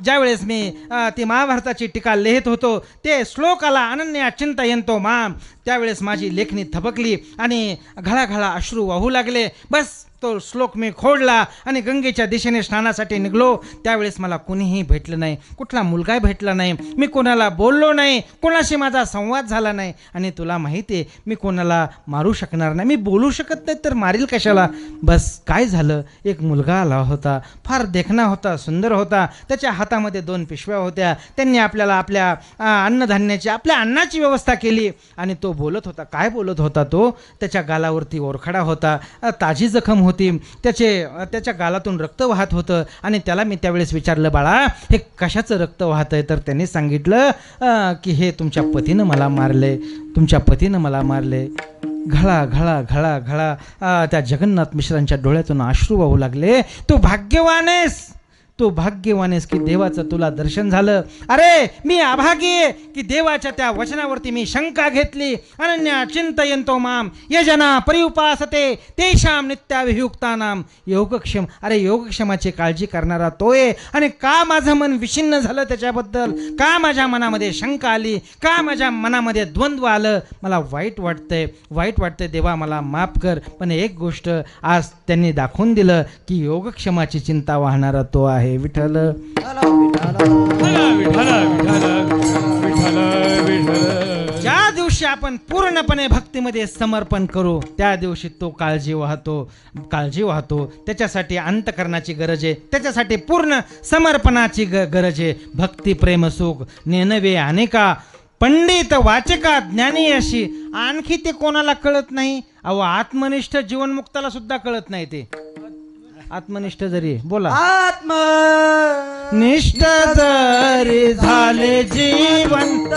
ज्यावेळेस मी ती महाभारताची टीका लिहित होतो, ते श्लोक आला, अनन्या चिंतयन्तो माम, त्यावेळेस माझी लेखणी थबकली आणि घळाघळा अश्रू वाहू लागले. बस तो श्लोक मी खोडला आणि गंगेच्या दिशेने स्नानासाठी निघलो. त्यावेळेस मला कोणीही भेटलं नाही, कुठला मुलगा भेटला नाही, मी कोणाला बोललो नाही, कोणाशी माझा संवाद झाला नाही. आणि तुला माहिती आहे मी कोणाला मारू शकणार नाही, मी बोलू शकत नाही तर मारील कशाला. बस काय झालं, एक मुलगा आला होता, फार देखणा होता, सुंदर होता, त्याच्या हातामध्ये 2 पिशव्या होत्या. त्यांनी आपल्याला आपल्या अन्नधान्याची, आपल्या अन्नाची व्यवस्था केली आणि तो बोलत होता. काय बोलत होता तो? त्याच्या गालावरती ओरखडा होता, ताजी जखम होती, त्याच्या गालातून रक्त वाहत होतं. आणि त्याला मी त्यावेळेस विचारलं, बाळा हे कशाचं रक्त वाहत आहे? तर त्यांनी सांगितलं की हे तुमच्या पतीनं मला मारले, तुमच्या पतीनं मला मारले. घळा घळा घळा घळा त्या जगन्नाथ मिश्रांच्या डोळ्यातून अश्रू वाहू लागले. तू भाग्यवान आहेस, तू भाग्यवान आहेस की देवाचं तुला दर्शन झालं. अरे मी अभागी आहे की देवाच्या त्या वचनावरती मी शंका घेतली. अनन्या चिंतयन्तो माम यजना परिउपासते तेषां नित्याभियुक्तानाम योगक्षम. अरे योगक्षमाची काळजी करणारा तो आहे. आणि का माझं मन विषिन्न झालं त्याच्याबद्दल, का माझ्या मनामध्ये शंका आली, का माझ्या मनामध्ये द्वंद्व आलं, मला वाईट वाटतंय देवा, मला माफ कर. पण एक गोष्ट आज त्यांनी दाखवून दिलं की योगक्षमाची चिंता वाहणारा तो आहे. विठ्ठल ज्या दिवशी आपण पूर्णपणे भक्तीमध्ये समर्पण करू त्या दिवशी तो काळजी वाहतो. त्याच्यासाठी अंतकरणाची गरज आहे, त्याच्यासाठी पूर्ण समर्पणाची गरज आहे. भक्ती प्रेम सुख नेनवे अनेका पंडित वाचका ज्ञानी अशी. आणखी ते कोणाला कळत नाही. अहो आत्मनिष्ठ जीवनमुक्ताला सुद्धा कळत नाही. ते आत्मनिष्ठ जरी बोला, आत्मनिष्ठ जरी झाले जीवंत,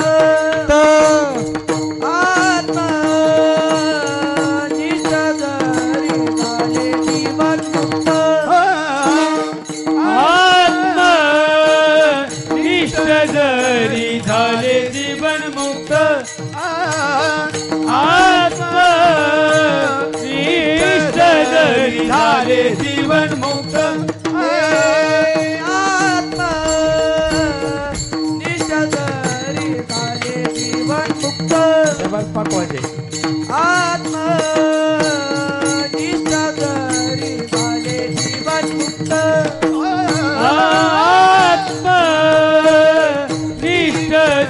आत्मनिष्ठ जरी झाले जीवनमुक्त, आत्मनिष्ठ जरी झाले जीवनमुक्त, आत्मनिष्ठ जरी झाले जीवनमुक्त, आत्मनिष्ठ पाकवायचे आत्मनिष्ठ जरी झाले जीवन मुक्त आत्मनिष्ठ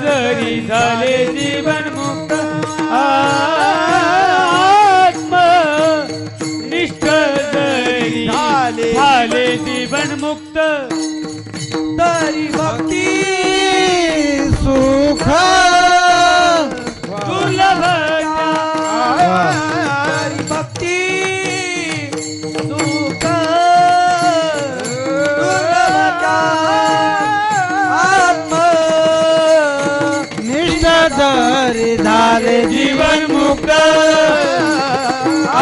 जरी झाले जीवन मुक्त आत्मनिष्ठ जरी झाले जीवन मुक्त तरी भक्ती सुख दुर्लभ तरी भक्ती सुख दुर्लभता निष्ठ जरी झाले जीवन मुक्त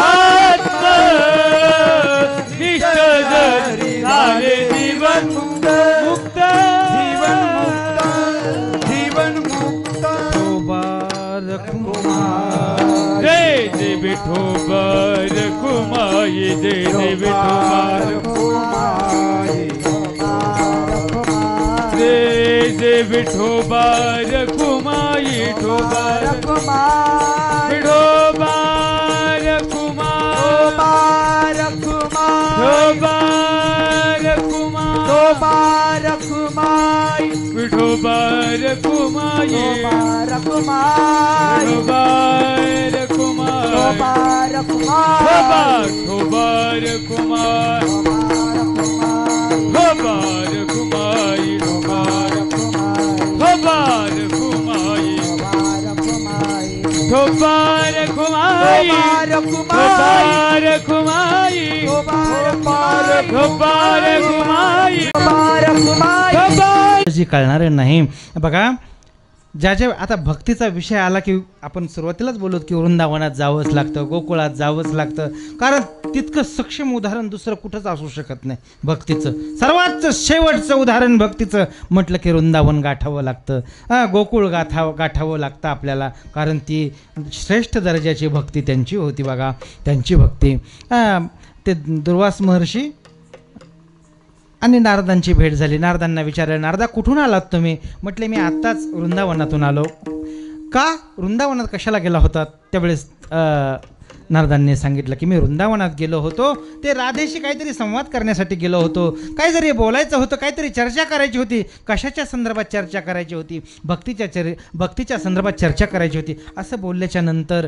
आत्मनिष्ठ जरी झाले जीवन मुक्त मुक्त जीवन मुक्त जय जय विठोबार कुमाई जय जय विठोबार जय जय विठोबार कुमाई ठोबार विठोबार कुमार ठोबार कुमार विठोबार कुमाई ठोबार कुमार ठोबार कुमार ठोबार कुमाई ठोबार कुमाई ठोबार कुमाई ठोबार कुमाई ठोबार कुमाई जी कळणार नाही बघा. ज्या आता भक्तीचा विषय आला की आपण सुरुवातीलाच बोललो की वृंदावनात जावंच लागतं, गोकुळात जावंच लागतं, कारण तितकं सक्षम उदाहरण दुसरं कुठंच असू शकत नाही भक्तीचं. सर्वात शेवटचं उदाहरण भक्तीचं म्हटलं की वृंदावन गाठावं लागतं, गोकुळ गाठावं लागतं आपल्याला, कारण ती श्रेष्ठ दर्जाची भक्ती त्यांची होती बघा. त्यांची भक्ती ते दुर्वास महर्षी आणि नारदांची भेट झाली. नारदांना विचारलं, नारदा कुठून आलात तुम्ही? म्हटले मी आत्ताच वृंदावनातून आलो. का वृंदावनात कशाला गेला होता? त्यावेळेस नारदांनी सांगितलं की मी वृंदावनात गेलो होतो, ते राधेशी काहीतरी संवाद करण्यासाठी गेलो होतो, काहीतरी बोलायचं होतं, काहीतरी चर्चा करायची होती. कशाच्या संदर्भात चर्चा करायची होती? भक्तीच्या संदर्भात चर्चा करायची होती. असं बोलल्याच्या नंतर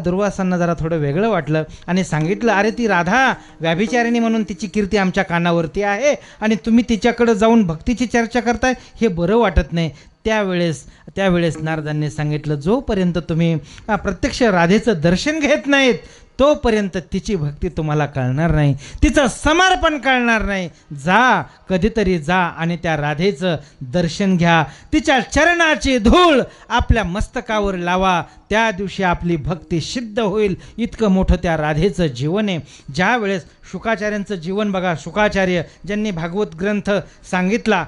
दुर्वासांना जरा थोडं वेगळं वाटलं आणि सांगितलं, अरे ती राधा व्याभिचारिणी म्हणून तिची कीर्ती आमच्या कानावरती आहे आणि तुम्ही तिच्याकडे जाऊन भक्तीची चर्चा करताय, हे बरं वाटत नाही. त्यावेळेस नारदांनी सांगितलं, जोपर्यंत तुम्ही प्रत्यक्ष राधेचं दर्शन घेत नाहीत तोपर्यंत तिची भक्ती तुम्हाला कळणार नाही, तिचं समर्पण कळणार नाही. जा, कधीतरी जा आणि त्या राधेचं दर्शन घ्या, तिच्या चरणाची धूळ आपल्या मस्तकावर लावा, त्या दिवशी आपली भक्ती सिद्ध होईल. इतकं मोठं त्या राधेचं जीवन आहे. ज्या वेळेस शुकाचार्यांचं जीवन बघा, शुकाचार्य ज्यांनी भागवत ग्रंथ सांगितला,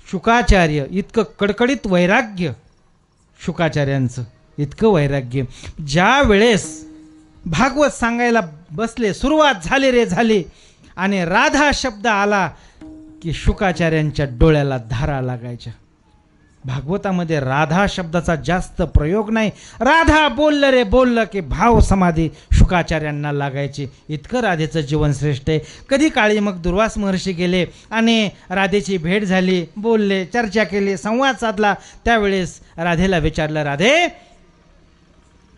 शुकाचार्य इतकं कडकडीत वैराग्य, शुकाचार्यांचं इतकं वैराग्य. ज्या वेळेस भागवत सांगायला बसले, सुरुवात झाली आणि राधा शब्द आला की शुकाचार्यांच्या डोळ्याला धारा लागायच्या. भागवतामध्ये राधा शब्दाचा जास्त प्रयोग नाही. राधा बोललं की भाव समाधी शुकाचार्यांना लागायची. इतकं राधेचं जीवन श्रेष्ठ आहे. कधी काळी मग दुर्वास महर्षी गेले आणि राधेची भेट झाली, बोलले, चर्चा केली, संवाद साधला. त्यावेळेस राधेला विचारलं, राधे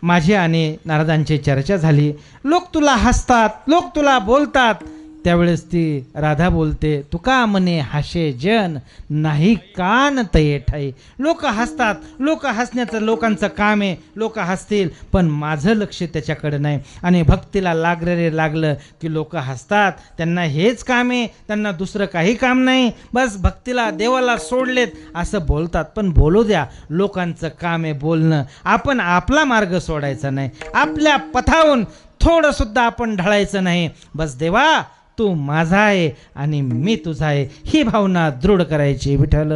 माझी आणि नारदांची चर्चा झाली, लोक तुला हसतात, लोक तुला बोलतात. त्यावेळेस ती राधा बोलते, तुका मने हाशे जन नाही कान तये ठाई. लोक हसतात, लोक हसण्याचं लोकांचं काम आहे, लोक हसतील, पण माझं लक्ष त्याच्याकडे नाही. आणि भक्तीला लागलं की लोक हसतात, त्यांना हेच काम आहे, त्यांना दुसरं काही काम नाही, बस भक्तीला देवाला सोडलेत असं बोलतात. पण बोलू द्या, लोकांचं काम आहे बोलणं. आपण आपला मार्ग सोडायचा नाही, आपल्या पथावून थोडंसुद्धा आपण ढळायचं नाही. बस देवा तू माझा आहे आणि मी तुझा आहे, ही भावना दृढ करायची. विठ्ठल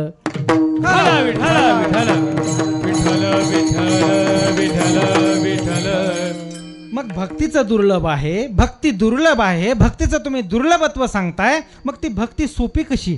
मग भक्तीचं दुर्लभ आहे, भक्ती दुर्लभ आहे, भक्तीचं तुम्ही दुर्लभत्व सांगताय. मग ती भक्ती सोपी कशी?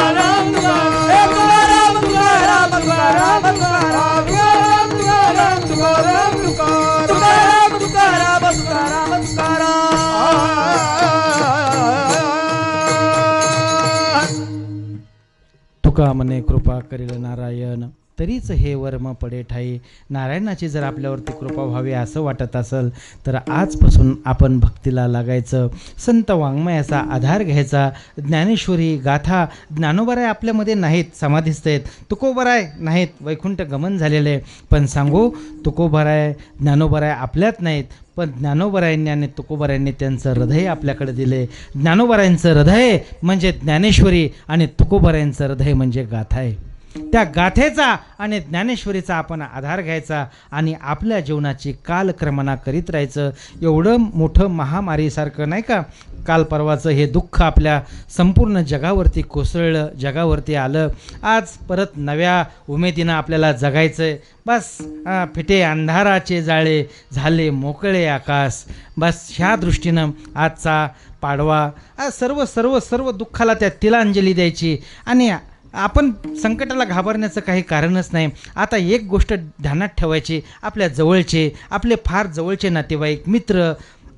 तुकाराम तुकाराम तुकाराम तुकाराम तुकाराम तुकाराम तुका म्हणे कृपा करील नारायण तरीच हे वर्म पडे ठाई. नारायणाची जर आपल्यावरती कृपा व्हावी असं वाटत असेल तर आजपासून आपण भक्तीला लागायचं, संत वाङ्मयाचा आधार घ्यायचा. ज्ञानेश्वरी गाथा ज्ञानोबराय आपल्यामध्ये नाहीत, समाधीस्थ आहेत. तुकोबराय नाहीत, वैकुंठ गमन झालेले. पण सांगू, तुकोबराय ज्ञानोबराय आपल्यात नाहीत, पण ज्ञानोबरायांनी आणि तुकोबरायांनी त्यांचं हृदय आपल्याकडे दिले. ज्ञानोबरायांचं हृदय म्हणजे ज्ञानेश्वरी आणि तुकोबरायांचं हृदय म्हणजे गाथा आहे. त्या गाथेचा आणि ज्ञानेश्वरीचा आपण आधार घ्यायचा आणि आपल्या जीवनाची कालक्रमणा करीत राहायचं. एवढं मोठं महामारीसारखं नाही का काल परवाचं हे दुःख आपल्या संपूर्ण जगावरती कोसळलं, जगावरती आलं. आज परत नव्या उमेदीनं आपल्याला जगायचं आहे. बस फिटे अंधाराचे जाळे झाले मोकळे आकाश. बस ह्या दृष्टीनं आजचा पाडवा सर्व सर्व सर्व दुःखाला त्या तिलांजली द्यायची आणि आपण संकटाला घाबरण्याचं काही कारणच नाही. आता एक गोष्ट ध्यानात ठेवायची, आपल्या जवळचे, आपले फार जवळचे नातेवाईक, मित्र,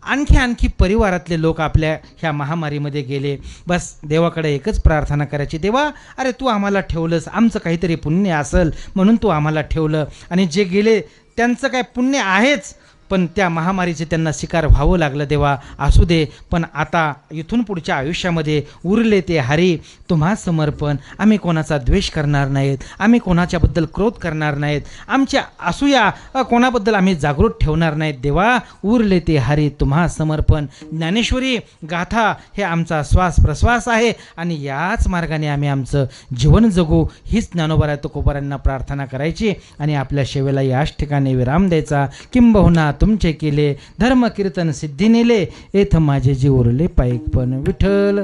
आणखी परिवारातले लोक आपल्या ह्या महामारीमध्ये गेले. बस देवाकडे एकच प्रार्थना करायची, देवा अरे तू आम्हाला ठेवलंस, आमचं काहीतरी पुण्य असेल म्हणून तू आम्हाला ठेवलं. आणि जे गेले त्यांचं काय पुण्य आहेच, पण त्या महामारीचे त्यांना शिकार व्हावं लागलं. देवा असू दे, पण आता इथून पुढच्या आयुष्यामध्ये उरले ते हरी तुम्हा समर्पण. आम्ही कोणाचा द्वेष करणार नाहीत, आम्ही कोणाच्याबद्दल क्रोध करणार नाहीत, आमच्या असूया कोणाबद्दल आम्ही जागृत ठेवणार नाहीत. देवा उरले ते हरी तुम्हा समर्पण. ज्ञानेश्वरी गाथा हे आमचा श्वास प्रश्वास आहे आणि याच मार्गाने आम्ही आमचं जीवन जगू, हीच ज्ञानोबा तुकोबारांना प्रार्थना करायची आणि आपल्या सेवेला याच ठिकाणी विराम द्यायचा. किंबहुना तुमचे केले धर्म कीर्तन सिद्धी नेले, येथ माझे जी उरले पाईक पण विठ्ठल.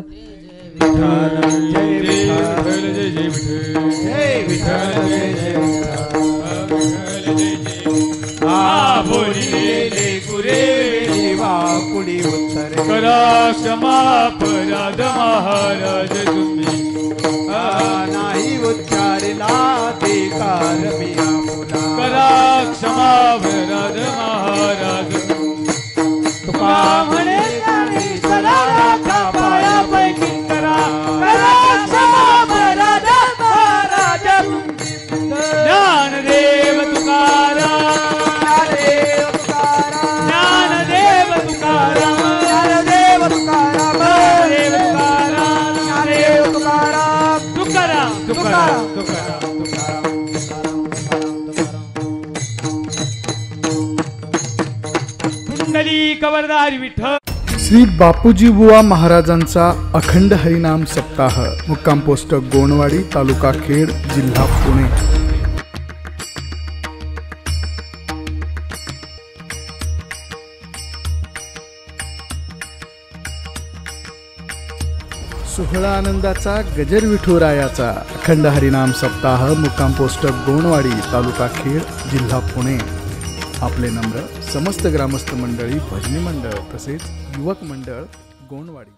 करा क्षमा अपराध महाराज तुम्ही नाही उच्चारला ते कार करा क्षमा अपराध महाराज तुका म्हणे सदा राखा पायापैकी करा क्षमा अपराध महाराज. ज्ञानदेव तुकाराम ज्ञानदेव तुकाराम ज्ञानदेव तुकाराम ज्ञानदेव तुकाराम तुकाराम तुकाराम तुकाराम कुंडली कवरदारी विठ्ठल. श्री बापूजी बुवा महाराजांचा अखंड हरिनाम सप्ताह, मुक्काम पोस्ट गोणवाडी, तालुका खेड, जिल्हा पुणे. सोहळा आनंदाचा गजर विठुरायाचा अखंड हरिनाम सप्ताह, मुक्काम पोस्ट गोणवाडी, तालुका खेड, जिल्हा पुणे. आपले नम्र समस्त ग्रामस्थ मंडळी, भजनी मंडळ तसेच युवक मंडळ गोणवाडी.